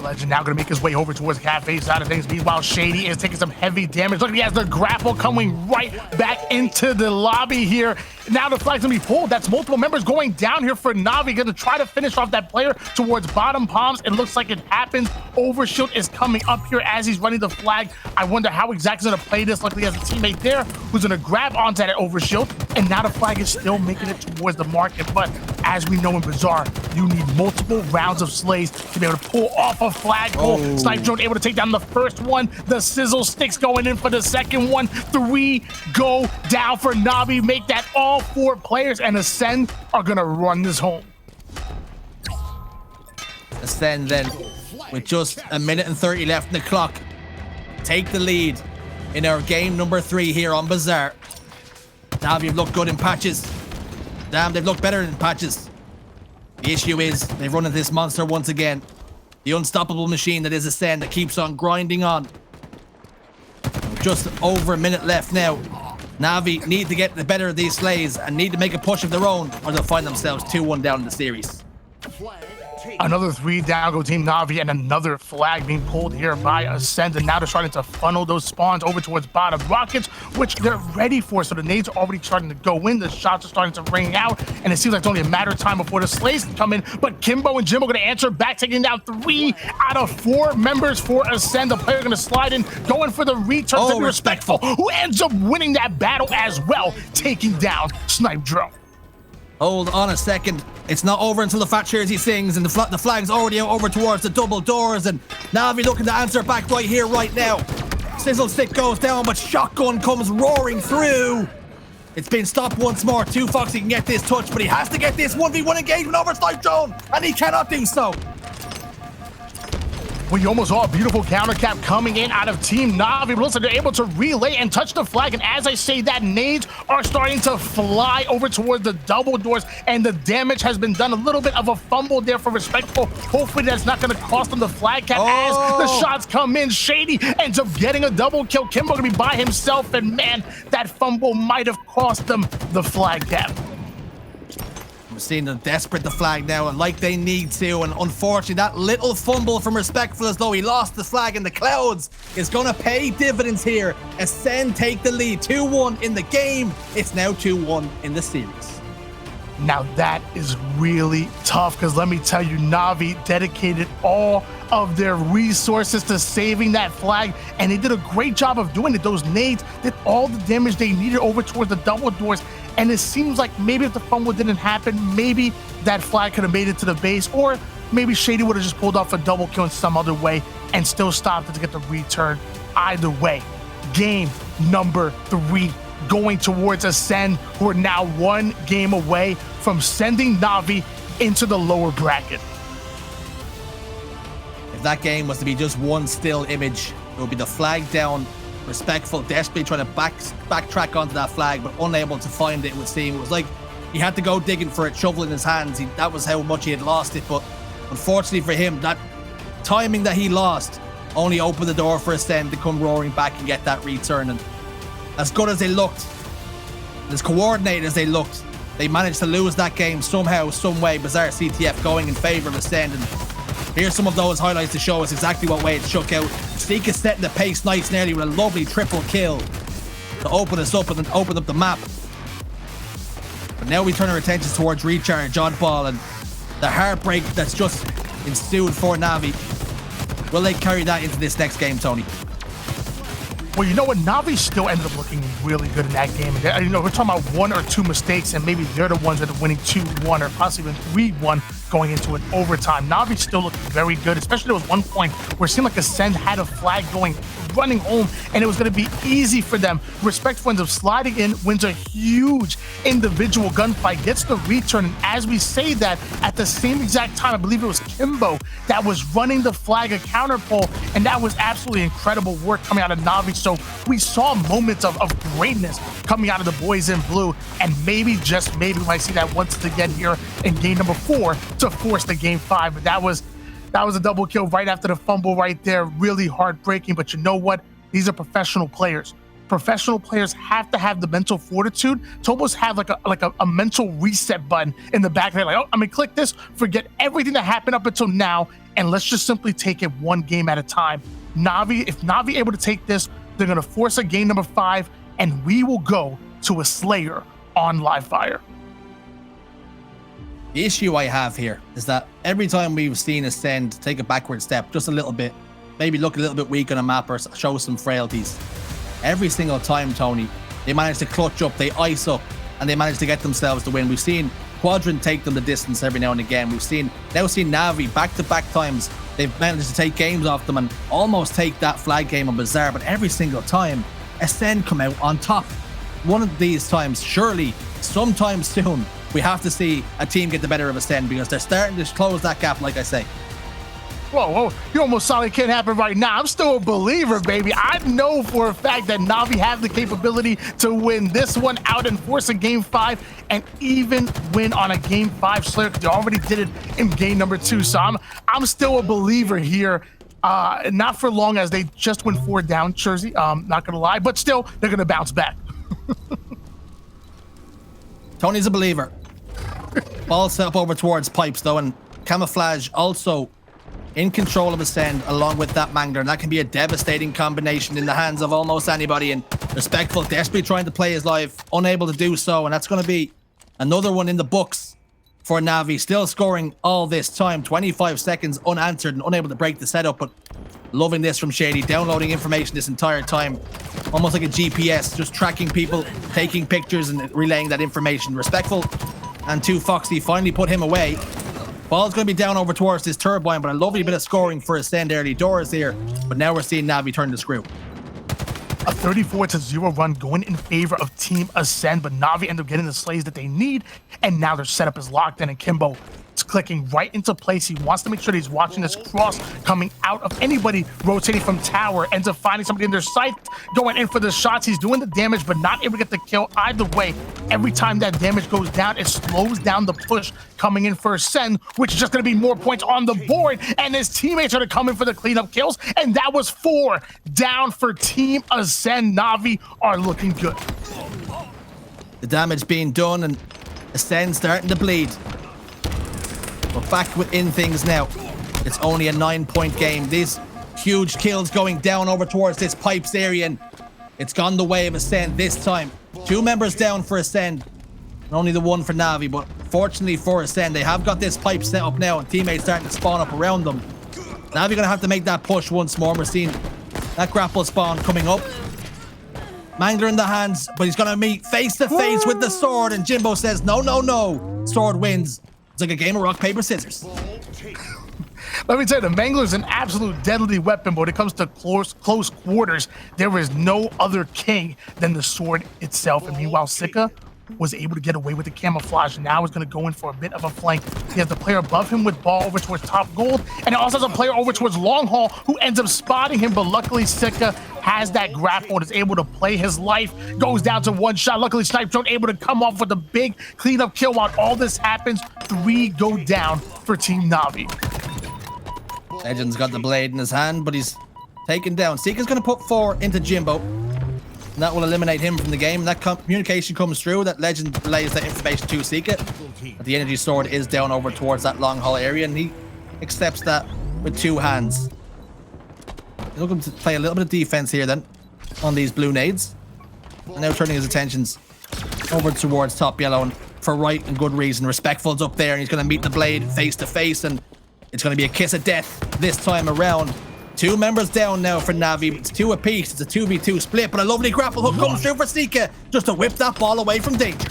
Lqgend now going to make his way over towards the cafe side of things. Meanwhile, Shaady is taking some heavy damage. Look, he has the grapple coming right back into the lobby here. Now the flag's going to be pulled. That's multiple members going down here for NaVi. Going to try to finish off that player towards bottom palms. It looks like it happens. Overshield is coming up here as he's running the flag. I wonder how exactly he's going to play this. Luckily, he has a teammate there who's going to grab onto that overshield. And now the flag is still making it towards the market. But as we know in Bazaar, you need multiple rounds of slays to be able to pull off a flagpole. Snipedrone able to take down the first one. The sizzle sticks going in for the second one. 3 go down for NaVi. Make that all 4 players, and Acend are gonna run this home. Acend then, with just 1 minute and 30 left in the clock, take the lead in our game number 3 here on Bazaar. NaVi have looked good in patches. Damn, they've looked better in patches. The issue is they've run into this monster once again. The unstoppable machine that is Acend that keeps on grinding on. Just over 1 minute left now. NaVi need to get the better of these slays and need to make a push of their own, or they'll find themselves 2-1 down in the series. Another 3 down go Team NaVi, and another flag being pulled here by Acend, and now they're starting to funnel those spawns over towards bottom rockets, which they're ready for. So the nades are already starting to go in, the shots are starting to ring out, and it seems like it's only a matter of time before the slays can come in. But Kimbo and Jimbo going to answer back, taking down 3 out of 4 members for Acend. The player going to slide in, going for the return to be respectful, who ends up winning that battle as well, taking down Snipedrone. Hold on a second. It's not over until the Fat Jersey sings, and the flag's already out over towards the double doors, and NaVi looking to answer back right here, right now. Sizzle stick goes down, but shotgun comes roaring through. It's been stopped once more. 2Fox can get this touch, but he has to get this 1v1 engagement over Snipedrone, and he cannot do so. We almost saw a beautiful counter cap coming in out of Team NaVi, but looks like they're able to relay and touch the flag. And as I say that, nades are starting to fly over towards the double doors, and the damage has been done. A little bit of a fumble there for Respectful. Hopefully that's not going to cost them the flag cap as the shots come in. Shaady ends up getting a double kill. Kimbo going to be by himself, and man, that fumble might have cost them the flag cap. We're seeing them desperate to flag now, and like they need to, and unfortunately that little fumble from Respectful, as though he lost the flag in the clouds, is going to pay dividends here. Acend take the lead, 2-1 in the game. It's now 2-1 in the series. Now that is really tough, because let me tell you, NaVi dedicated all of their resources to saving that flag, and they did a great job of doing it. Those nades did all the damage they needed over towards the double doors, and it seems like maybe if the fumble didn't happen, maybe that flag could have made it to the base, or maybe Shaady would have just pulled off a double kill in some other way and still stopped it to get the return. Either way, game number 3 going towards Acend, who are now 1 game away from sending NaVi into the lower bracket. If that game was to be just one still image, it would be the flag down, Respectful desperately trying to backtrack onto that flag, but unable to find it. It would seem it was like he had to go digging for it, shovel in his hands. That was how much he had lost it. But unfortunately for him, that timing that he lost only opened the door for Acend to come roaring back and get that return. And as good as they looked, as coordinated as they looked, They managed to lose that game somehow, some way. Bazaar CTF going in favor of Acend. And here's some of those highlights to show us exactly what way it shook out. Sica setting the pace nice and early with a lovely triple kill to open us up and open up the map. But now we turn our attention towards Recharge, Oddball, and the heartbreak that's just ensued for NaVi. Will they carry that into this next game, Tony? Well, you know what? NaVi still ended up looking really good in that game. You know, we're talking about 1 or 2 mistakes, and maybe they're the ones that are winning 2-1 or possibly even 3-1 going into an overtime. NaVi still looked very good, especially there was one point where it seemed like Acend had a flag running home, and it was going to be easy for them. Respectful ends up sliding in, wins a huge individual gunfight, gets the return, and as we say that, at the same exact time, I believe it was Kimbo that was running the flag, a counter pull, and that was absolutely incredible work coming out of NaVi. So we saw moments of greatness coming out of the boys in blue, and maybe, just maybe, we might see that once again here in game number 4 to force the game 5. But that was a double kill right after the fumble right there. Really heartbreaking, but you know what? These are professional players. Professional players have to have the mental fortitude to almost have like a mental reset button in the back of their head. Like, oh, I'm gonna click this, forget everything that happened up until now, and let's just simply take it one game at a time. NaVi, if NaVi able to take this, they're gonna force a game number 5, and we will go to a Slayer on live fire. The issue I have here is that every time we've seen Acend take a backward step just a little bit, maybe look a little bit weak on a map or show some frailties, every single time, Tony, they manage to clutch up, they ice up, and they manage to get themselves the win. We've seen Quadrant take them the distance every now and again. We've now seen NaVi back-to-back times. They've managed to take games off them and almost take that flag game on Bazaar, but every single time, Acend come out on top. One of these times, surely, sometime soon, we have to see a team get the better of Acend because they're starting to close that gap, like I say. Whoa, you almost saw it can't happen right now. I'm still a believer, baby. I know for a fact that NaVi have the capability to win this one out and force a game 5 and even win on a game 5 Slayer. They already did it in game number 2. So I'm still a believer here. Not for long, as they just went 4 down, Jersey. Not gonna lie, but still, they're gonna bounce back. Tony's a believer. Ball set up over towards pipes though, and Camouflage also in control of Acend along with that Mangler, and that can be a devastating combination in the hands of almost anybody. And Respectful desperately trying to play his life, unable to do so, and that's going to be another one in the books for NaVi. Still scoring all this time, 25 seconds unanswered and unable to break the setup, but loving this from Shaady, downloading information this entire time, almost like a GPS, just tracking people, taking pictures and relaying that information. Respectful and 2Foxy finally put him away. Ball's going to be down over towards this turbine, but a lovely bit of scoring for Acend early doors here. But now we're seeing NaVi turn the screw. A 34-0 run going in favor of Team Acend, but NaVi end up getting the slays that they need, and now their setup is locked in, and Kimbo is clicking right into place. He wants to make sure that he's watching this cross coming out of anybody rotating from tower, ends up finding somebody in their sight, going in for the shots. He's doing the damage, but not able to get the kill either way. Every time that damage goes down, it slows down the push coming in for Acend, which is just going to be more points on the board, and his teammates are to come in for the cleanup kills, and that was 4 down for Team Acend. NaVi are looking good. The damage being done, and Acend starting to bleed. We're back within things now. It's only a 9-point game. These huge kills going down over towards this pipes area, and it's gone the way of Acend this time. 2 members down for Acend, and only the 1 for NaVi, but fortunately for Acend, they have got this pipe set up now, and teammates starting to spawn up around them. NaVi gonna have to make that push once more. We're seeing that grapple spawn coming up. Mangler in the hands, but he's gonna meet face to face with the sword, and Jimbo says, no, no, no. Sword wins. It's like a game of rock, paper, scissors. Let me tell you, the Mangler is an absolute deadly weapon, but when it comes to close quarters, there is no other king than the sword itself. And meanwhile, Sica was able to get away with the camouflage. Now is going to go in for a bit of a flank. He has the player above him with ball over towards top gold, and it also has a player over towards long haul who ends up spotting him, but luckily Sica has that grapple and is able to play his life. Goes down to 1 shot. Luckily Snipedrone able to come off with a big cleanup kill. While all this happens, 3 go down for Team NaVi. Legend's got the blade in his hand, but he's taken down. Sica's going to put 4 into Jimbo. And that will eliminate him from the game. That communication comes through. That Lqgend relays that information to Sica. But the energy sword is down over towards that long haul area, and he accepts that with 2 hands. He's looking to play a little bit of defense here then on these blue nades. And now turning his attentions over towards top yellow, and for right and good reason. Respectful's up there, and he's going to meet the blade face to face, and it's going to be a kiss of death this time around. 2 members down now for NaVi. It's 2 apiece. It's a 2v2 split, but a lovely grapple hook comes through for Sica just to whip that ball away from danger.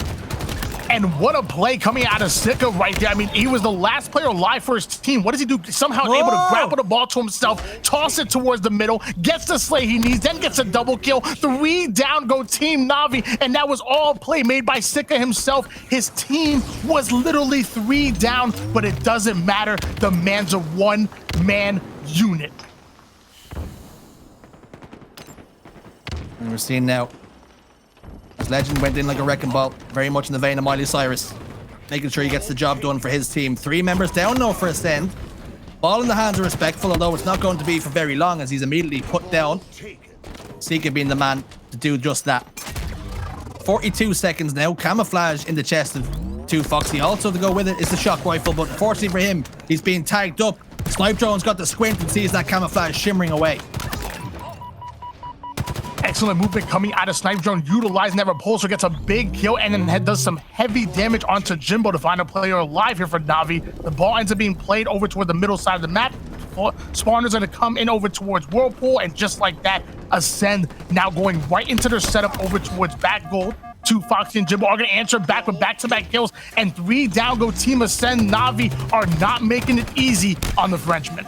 And what a play coming out of Sica right there. I mean, he was the last player alive for his team. What does he do? Somehow able to grapple the ball to himself, toss it towards the middle, gets the slay he needs, then gets a double kill. 3 down go Team NaVi, and that was all play made by Sica himself. His team was literally 3 down, but it doesn't matter. The man's a 1-man unit. And we're seeing now as Lqgend went in like a wrecking ball, very much in the vein of Miley Cyrus, making sure he gets the job done for his team. 3 members down now for Acend. Ball in the hands of Respectful, although it's not going to be for very long as he's immediately put down. Sica being the man to do just that. 42 seconds now. Camouflage in the chest of 2 Foxy. Also to go with it is the shock rifle, but unfortunately for him, he's being tagged up. Snipedrone's got the squint and sees that camouflage shimmering away. Excellent movement coming out of Snipedrone, utilizing that repulsor, gets a big kill, and then does some heavy damage onto Jimbo to find a player alive here for NaVi. The ball ends up being played over toward the middle side of the map. Spawners going to come in over towards Whirlpool, and just like that, Acend now going right into their setup over towards back gold. 2 Foxy and Jimbo are going to answer back with back-to-back kills, and 3 down go Team Acend. NaVi are not making it easy on the Frenchman.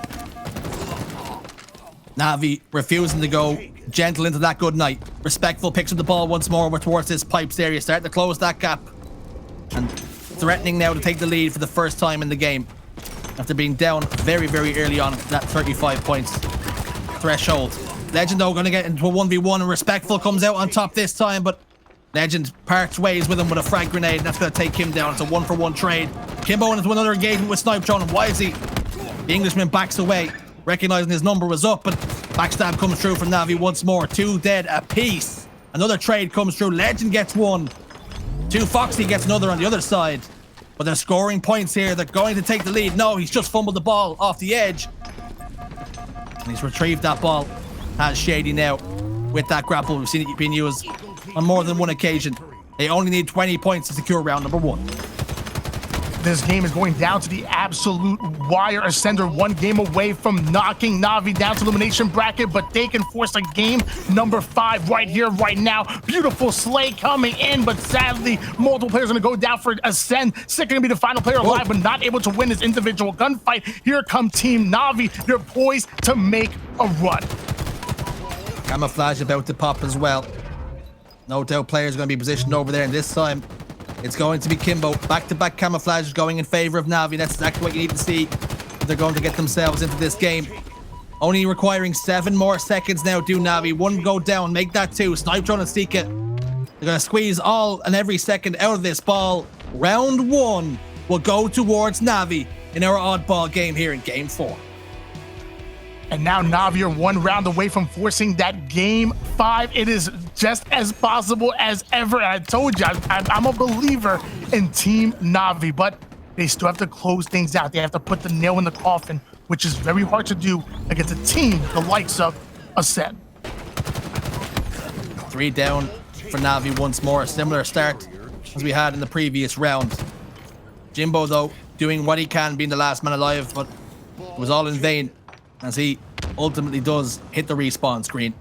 NaVi refusing to go gentle into that good night. Respectful picks up the ball once more over towards this pipes area, starting to close that gap. And threatening now to take the lead for the first time in the game. After being down very, very early on that 35 points threshold. Lqgend though going to get into a 1v1, and Respectful comes out on top this time, but Lqgend parts ways with him with a frag grenade, and that's going to take him down. It's a 1-for-1 trade. Kimbo into another engagement with Snipedrone, and Wisely, the Englishman, backs away, recognizing his number was up, but backstab comes through from NaVi once more. 2 dead apiece. Another trade comes through. Lqgend gets 1. 2 Foxy gets another on the other side. But they're scoring points here. They're going to take the lead. No, he's just fumbled the ball off the edge. And he's retrieved that ball. Has Shaady now with that grapple. We've seen it being used on more than one occasion. They only need 20 points to secure round number 1. This game is going down to the absolute wire. Ascender 1 game away from knocking NaVi down to elimination bracket, but they can force a game number 5 right here, right now. Beautiful slay coming in, but sadly, multiple players are going to go down for Acend. Sica going to be the final player alive, but not able to win this individual gunfight. Here come Team NaVi. They're poised to make a run. Camouflage about to pop as well. No doubt players are going to be positioned over there, and this time it's going to be Kimbo. Back-to-back camouflage going in favor of NaVi. That's exactly what you need to see if they're going to get themselves into this game. Only requiring 7 more seconds now, do NaVi. 1 go down, make that 2. Snipedrone and Sica. They're going to squeeze all and every second out of this ball. Round 1 will go towards NaVi in our oddball game here in Game 4. And now NaVi are 1 round away from forcing that game 5. It is just as possible as ever. And I told you, I'm a believer in Team NaVi, but they still have to close things out. They have to put the nail in the coffin, which is very hard to do against a team the likes of Acend. 3 down for NaVi once more. A similar start as we had in the previous round. Jimbo, though, doing what he can, being the last man alive, but it was all in vain, as he ultimately does hit the respawn screen.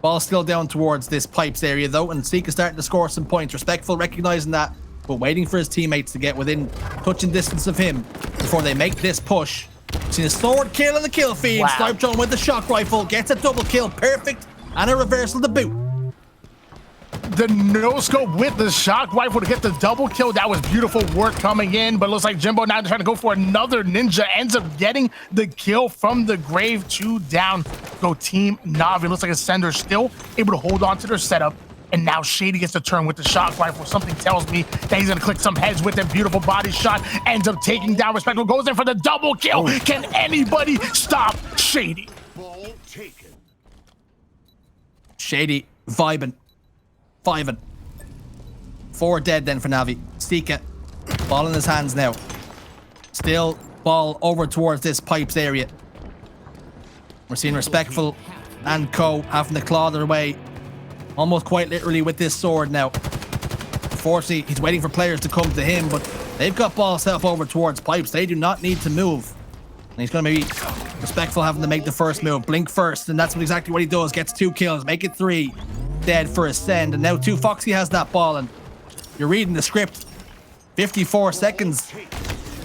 Ball still down towards this pipes area though, and Sica starting to score some points. Respectful recognizing that, but waiting for his teammates to get within touching distance of him before they make this push. Seen a sword kill in the kill feed. Wow. Snipedrone with the shock rifle gets a double kill, perfect, and a reversal to boot. The no-scope with the shock rifle to get the double kill. That was beautiful work coming in, but it looks like Jimbo now trying to go for another ninja. Ends up getting the kill from the grave. 2 down go Team NaVi. Looks like Ascender still able to hold on to their setup. And now Shaady gets the turn with the shock rifle. Something tells me that he's going to click some heads with a beautiful body shot. Ends up taking down Respectful. Goes in for the double kill. Can anybody stop Shaady? Shaady vibing 5-ing. 4 dead then for NaVi. Sica, ball in his hands now. Still ball over towards this pipes area. We're seeing Respectful and Co having to claw their way, almost quite literally, with this sword now. Unfortunately, he's waiting for players to come to him, but they've got ball set up over towards pipes. They do not need to move. And he's going to be Respectful having to make the first move. Blink first, and that's exactly what he does. Gets 2 kills, make it 3. Dead for Acend, and now 2 Foxy has that ball, and you're reading the script. 54 seconds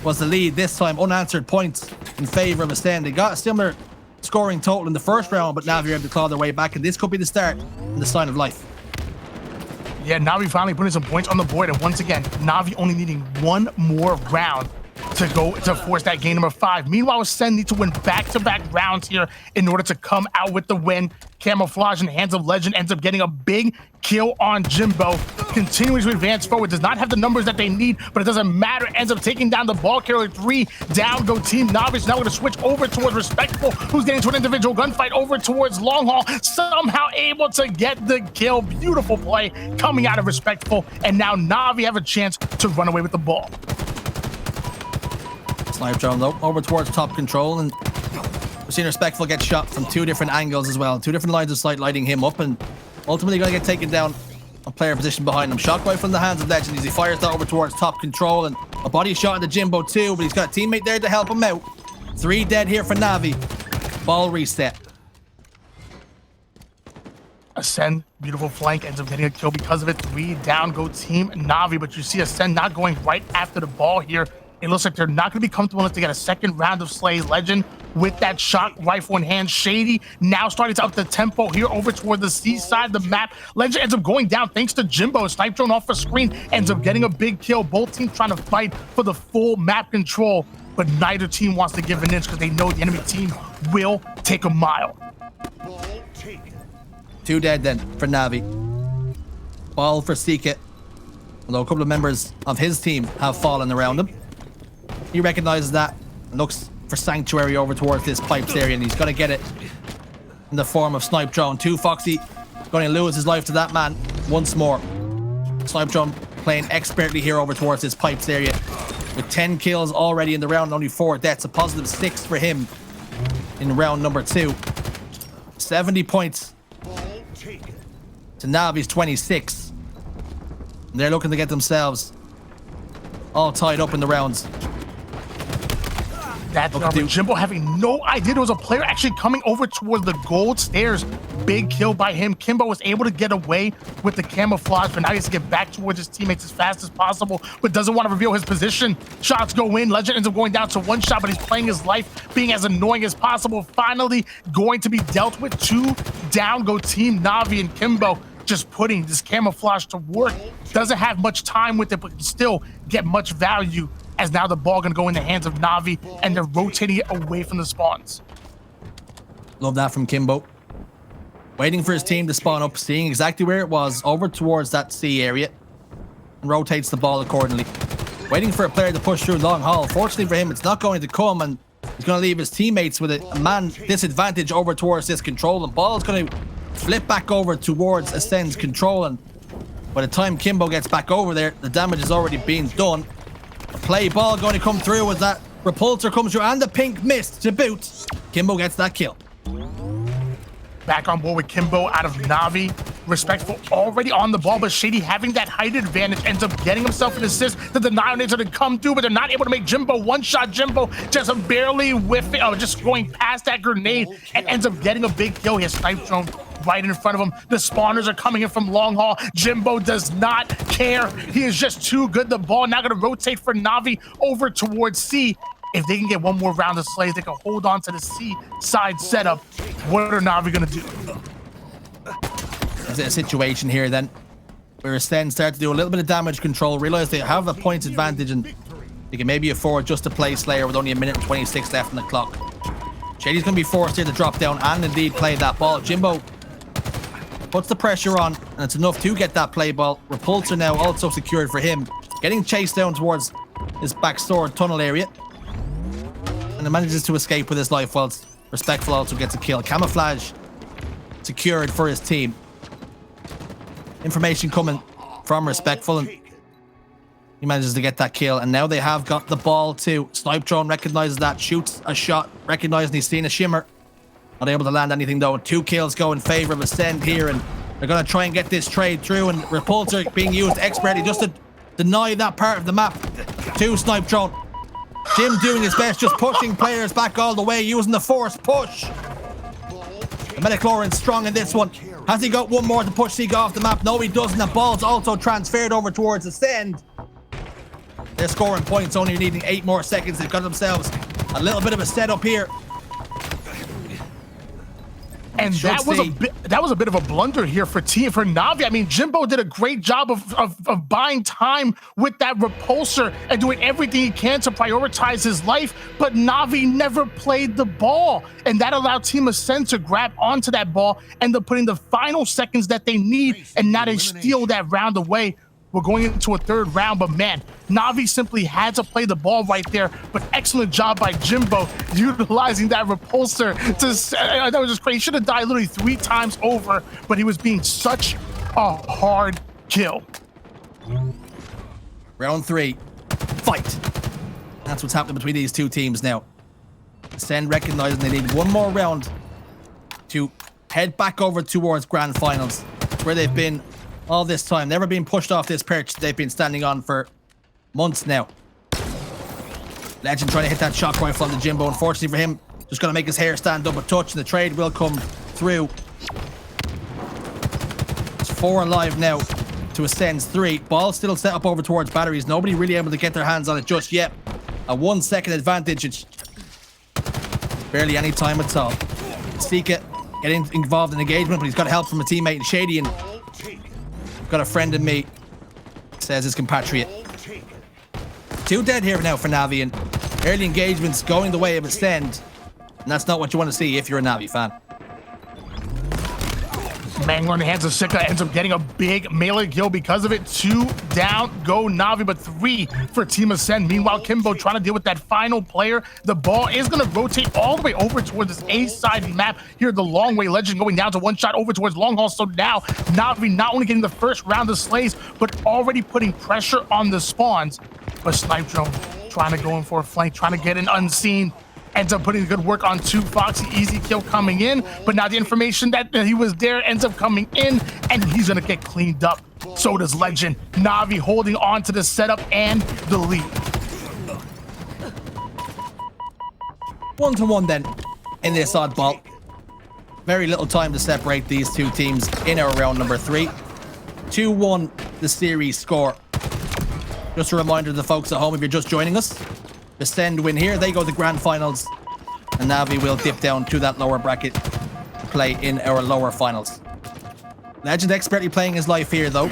was the lead this time. Unanswered points in favor of Acend. They got a similar scoring total in the first round, but NaVi are able to claw their way back, and this could be the start and the sign of life. Yeah, NaVi finally putting some points on the board, and once again, NaVi only needing 1 more round to go to force that game number 5. Meanwhile, Acend need to win back-to-back rounds here in order to come out with the win. Camouflage in the hands of Lqgend ends up getting a big kill on Jimbo. Continuing to advance forward, does not have the numbers that they need, but it doesn't matter. Ends up taking down the ball carrier. 3 down go team NaVi. Now going to switch over towards Respectful, who's getting to an individual gunfight over towards Long Haul. Somehow able to get the kill. Beautiful play coming out of Respectful, and now NaVi have a chance to run away with the ball. Snipedrone though, over towards top control, and we're seeing Respectful get shot from 2 different angles as well. 2 different lines of sight lighting him up, and ultimately going to get taken down a player position behind him. Shockwave from the hands of Lqgend as he fires that over towards top control, and a body shot into Jimbo too, but he's got a teammate there to help him out. 3 dead here for NaVi. Ball reset. Acend, beautiful flank, ends up getting a kill because of it. 3 down go team NaVi, but you see Acend not going right after the ball here. It looks like they're not going to be comfortable enough to get a second round of slays. Lqgend with that shock rifle in hand. Shaady now starting to up the tempo here over toward the C side of the map. Lqgend ends up going down thanks to Jimbo. Snipedrone off the screen ends up getting a big kill. Both teams trying to fight for the full map control, but neither team wants to give an inch because they know the enemy team will take a mile. 2 dead then for NaVi. Ball for Sica, although a couple of members of his team have fallen around him. He recognizes that and looks for sanctuary over towards this pipes area, and he's going to get it in the form of Snipedrone. 2 Foxy going to lose his life to that man once more. Snipedrone playing expertly here over towards this pipes area with 10 kills already in the round and only 4 deaths. A positive 6 for him in round number 2. 70 points to NaVi's 26. And they're looking to get themselves all tied up in the rounds. That's Jimbo having no idea there was a player actually coming over towards the gold stairs. Big kill by him. Kimbo was able to get away with the camouflage, but now he has to get back towards his teammates as fast as possible, but doesn't want to reveal his position. Shots go in. Lqgend ends up going down to 1 shot, but he's playing his life, being as annoying as possible. Finally going to be dealt with. 2 down go team NaVi, and Kimbo just putting this camouflage to work. Doesn't have much time with it, but can still get much value, as now the ball gonna go in the hands of NaVi, and they're rotating it away from the spawns. Love that from Kimbo. Waiting for his team to spawn up, seeing exactly where it was, over towards that C area, and rotates the ball accordingly. Waiting for a player to push through Long Haul. Fortunately for him, it's not going to come, and he's going to leave his teammates with a man disadvantage over towards this control, and ball is going to flip back over towards Acend's control, and by the time Kimbo gets back over there, the damage has already been done. A play ball going to come through as that repulsor comes through, and the pink mist to boot. Kimbo gets that kill. Back on board with Kimbo out of NaVi. Respectful already on the ball, but Shaady having that height advantage ends up getting himself an assist to the Nionator to come through, but they're not able to make Jimbo one shot. Jimbo just barely whiffing, just going past that grenade, and ends up getting a big kill. He has Snipedrone right in front of him. The spawners are coming in from Long Haul. Jimbo does not care. He is just too good. The ball now going to rotate for NaVi over towards C. If they can get one more round of slays, they can hold on to the C side setup. What are NaVi going to do? There's a situation here then where Acend start to do a little bit of damage control, realize they have a points advantage, and they can maybe afford just to play Slayer with only 1:26 left on the clock. Shaady's going to be forced here to drop down and indeed play that ball. Jimbo puts the pressure on, and it's enough to get that play ball. Repulsor now also secured for him, getting chased down towards his back sword tunnel area, and he manages to escape with his life, whilst Respectful also gets a kill. Camouflage secured for his team. information coming from Respectful, and he manages to get that kill. And now they have got the ball too. Snipedrone recognizes that, shoots a shot, recognizing he's seen a shimmer. Not able to land anything though. 2 kills go in favor of Acend here, and they're going to try and get this trade through, and Repulsor being used expertly just to deny that part of the map to Snipedrone. Jim doing his best, just pushing players back all the way, using the force push. The Metachlorian's strong in this one. Has he got one more to push Sica off the map? No, he doesn't. The ball's also transferred over towards Acend. They're scoring points, only needing 8 more seconds. They've got themselves a little bit of a setup here. And that was a bit of a blunder here for NaVi. I mean, Jimbo did a great job of buying time with that repulsor and doing everything he can to prioritize his life, but NaVi never played the ball, and that allowed Team Acend to grab onto that ball, end up putting the final seconds that they need, and now they steal that round away. We're going into a 3rd round, but man, NaVi simply had to play the ball right there. But excellent job by Jimbo utilizing that repulsor to, that was just crazy. He should have died literally 3 times over, but he was being such a hard kill. Round 3, fight. That's what's happening between these 2 teams now. Acend recognizing they need 1 more round to head back over towards grand finals, where they've been all this time, never been pushed off this perch they've been standing on for months now. Lqgend trying to hit that shock rifle on the Jimbo. Unfortunately for him, just going to make his hair stand up a touch, and the trade will come through. It's 4 alive now to Ascend's 3. Ball still set up over towards batteries. Nobody really able to get their hands on it just yet. A 1 second advantage. It's barely any time at all. Sica getting involved in engagement, but he's got help from a teammate in Shaady, and got a friend in me, says his compatriot. 2 dead here now for NaVi, and early engagements going the way of Acend, and that's not what you want to see if you're a NaVi fan. Mangler in the hands of Sica ends up getting a big melee kill because of it. 2 down, go NaVi, but 3 for Team Acend. Meanwhile, Kimbo trying to deal with that final player. The ball is going to rotate all the way over towards this A side map. Here, the long way Lqgend going down to 1 shot over towards long haul. So now NaVi not only getting the first round of slays, but already putting pressure on the spawns. But Snipedrone trying to go in for a flank, trying to get an unseen. Ends up putting good work on 2 Foxy. Easy kill coming in, but now the information that he was there ends up coming in, and he's gonna get cleaned up. So does Lqgend. NaVi holding on to the setup and the lead. 1-1 then in this oddball. Very little time to separate these 2 teams in our round number 3. 2-1 the series score. Just a reminder to the folks at home, if you're just joining us, Acend win here, they go to grand finals, and NaVi will dip down to that lower bracket to play in our lower finals. Lqgend expertly playing his life here though.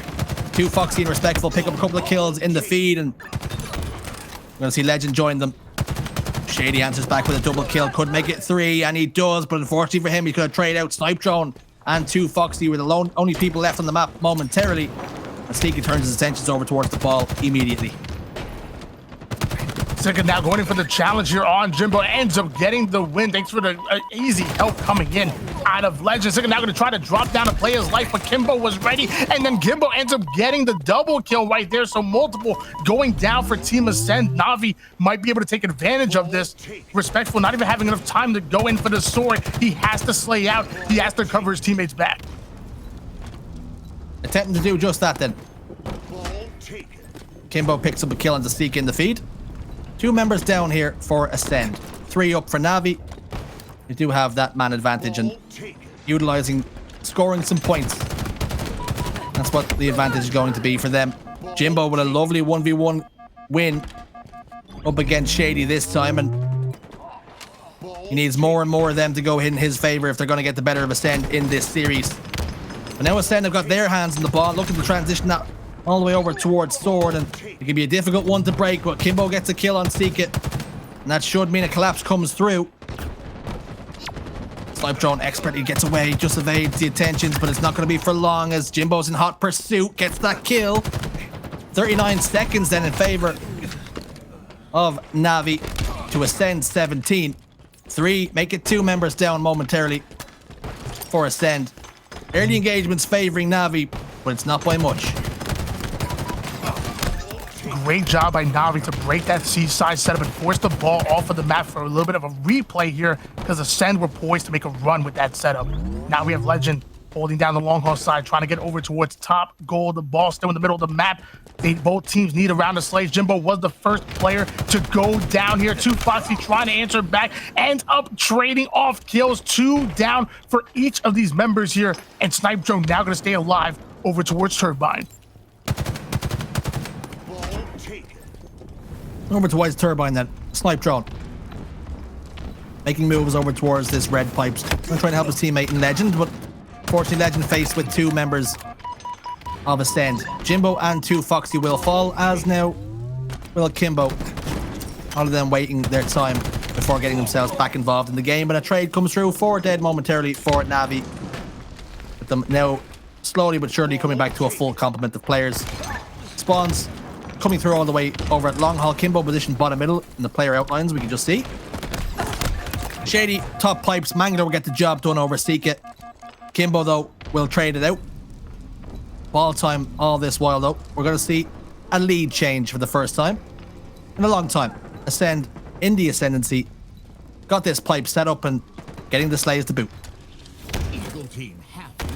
2 Foxy and Respectful pick up a couple of kills in the feed, and we're going to see Lqgend join them. Shaady answers back with a double kill, could make it 3, and he does, but unfortunately for him, he's going to trade out Snipedrone and 2 Foxy with the only people left on the map momentarily, and Sica turns his attentions over towards the ball immediately. Sica now going in for the challenge here on Jimbo, ends up getting the win thanks for the easy help coming in out of Lqgend. Sica now going to try to drop down and play his life, but Kimbo was ready, and then Kimbo ends up getting the double kill right there. So multiple going down for Team Acend. NaVi might be able to take advantage of this. Respectful not even having enough time to go in for the sword. He has to slay out. He has to cover his teammates back. Attempting to do just that then. Kimbo picks up a kill on the Sica in the feed. 2 members down here for Acend. 3 up for NaVi. We do have that man advantage and scoring some points. That's what the advantage is going to be for them. Jimbo with a lovely 1v1 win up against Shaady this time, and he needs more and more of them to go in his favor if they're going to get the better of Acend in this series. But now Acend have got their hands on the ball, looking to transition that all the way over towards sword, and it can be a difficult one to break, but Kimbo gets a kill on Sica, and that should mean a collapse comes through. Snipedrone expertly gets away, just evades the attentions, but it's not going to be for long as Jimbo's in hot pursuit, gets that kill. 39 seconds then in favor of NaVi to Acend 17. 3, make it 2 members down momentarily for Acend. Early engagements favoring NaVi, but it's not by much. Great job by NaVi to break that seaside setup and force the ball off of the map for a little bit of a replay here, because Acend were poised to make a run with that setup. Now we have Lqgend holding down the long haul side, trying to get over towards top goal. The ball still in the middle of the map. Both teams need a round of slaves. Jimbo was the first player to go down here. 2 Foxy trying to answer back, ends up trading off kills. 2 down for each of these members here, and Snipedrone now going to stay alive over towards Turbine. Over towards Turbine then. Snipedrone making moves over towards this red pipes. Trying to help his teammate in Lqgend, but unfortunately Lqgend faced with 2 members of Acend. Jimbo and 2 Foxy will fall, as now will Kimbo. All of them waiting their time before getting themselves back involved in the game. And a trade comes through. 4 dead momentarily for NaVi. With them now slowly but surely coming back to a full complement of players. Spawns coming through all the way over at long haul. Kimbo positioned bottom middle in the player outlines, we can just see. Shaady top pipes. Mangler will get the job done over Sica. Kimbo though will trade it out. Ball time all this while though. We're going to see a lead change for the first time in a long time. Acend in the ascendancy. Got this pipe set up and getting the slays to boot.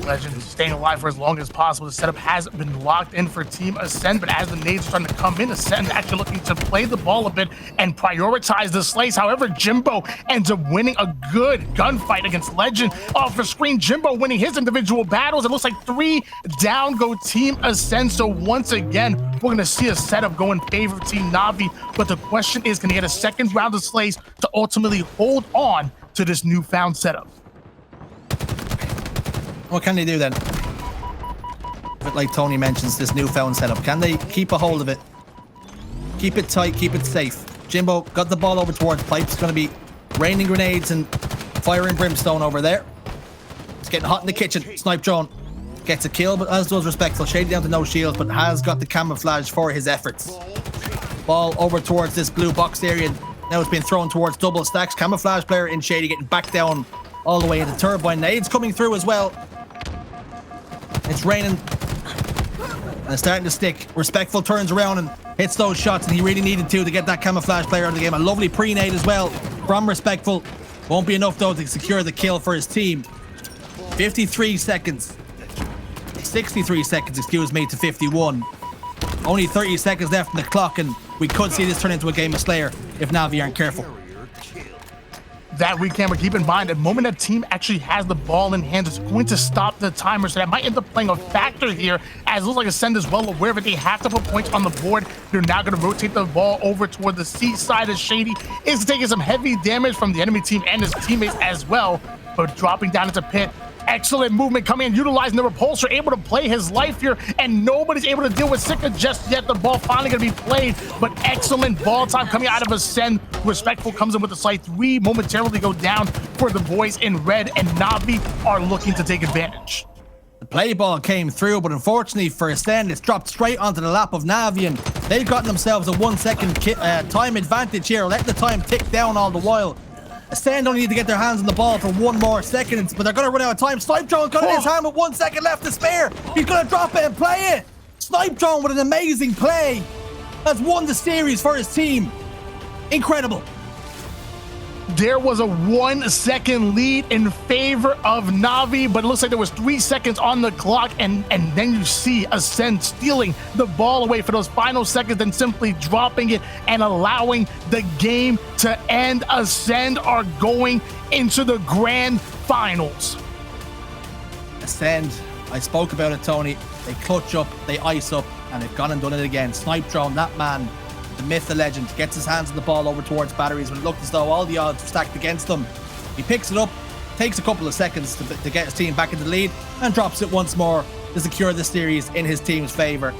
Lqgend staying alive for as long as possible. The setup has been locked in for Team Acend, but as the nades are starting to come in, Acend actually looking to play the ball a bit and prioritize the slays. However, Jimbo ends up winning a good gunfight against Lqgend. Off the screen, Jimbo winning his individual battles. It looks like 3 down go Team Acend. So once again, we're going to see a setup go in favor of Team NaVi. But the question is, can they get a second round of slays to ultimately hold on to this newfound setup? What can they do then? But like Tony mentions, this newfound setup. Can they keep a hold of it? Keep it tight, keep it safe. Jimbo got the ball over towards pipes. It's going to be raining grenades and firing brimstone over there. It's getting hot in the kitchen. Snipedrone gets a kill, but as does Respectful. Shaady down to no shield, but has got the camouflage for his efforts. Ball over towards this blue box area. Now it's been thrown towards double stacks. Camouflage player in Shaady getting back down all the way into Turbine. Nades coming through as well. It's raining and it's starting to stick. Respectful turns around and hits those shots, and he really needed to get that camouflage player out of the game. A lovely pre-nade as well from Respectful. Won't be enough though to secure the kill for his team. 63 seconds. 63 seconds, excuse me, to 51. Only 30 seconds left in the clock, and we could see this turn into a game of Slayer if NaVi aren't careful. That we can, but keep in mind, the moment that team actually has the ball in hand, it's going to stop the timer, so that might end up playing a factor here, as it looks like Acend is well aware of it. They have to put points on the board. They're now going to rotate the ball over toward the C side, as Shaady is taking some heavy damage from the enemy team and his teammates as well, but dropping down into pit. Excellent movement coming in, utilizing the repulsor, able to play his life here, and nobody's able to deal with Sica just yet. The ball finally going to be played, but excellent ball time coming out of Acend. Respectful comes in with the slight. 3 momentarily go down for the boys in red, and NaVi are looking to take advantage. The play ball came through, but unfortunately for Acend, it's dropped straight onto the lap of NaVi, and they've gotten themselves a 1 second time advantage here. Let the time tick down all the while. Acend only need to get their hands on the ball for 1 more second, but they're going to run out of time. Snipedrone got in his hand with 1 second left to spare. He's going to drop it and play it. Snipedrone with an amazing play. That's won the series for his team. Incredible. There was a 1 second lead in favor of NaVi, but it looks like there was 3 seconds on the clock, and then you see Acend stealing the ball away for those final seconds, then simply dropping it and allowing the game to end. Acend are going into the grand finals. Acend, I spoke about it, Tony. They clutch up, they ice up, and they've gone and done it again. Snipedrone, that man, the myth, the legend, gets his hands on the ball over towards batteries when it looked as though all the odds were stacked against him. He picks it up, takes a couple of seconds to get his team back into the lead, and drops it once more to secure the series in his team's favor.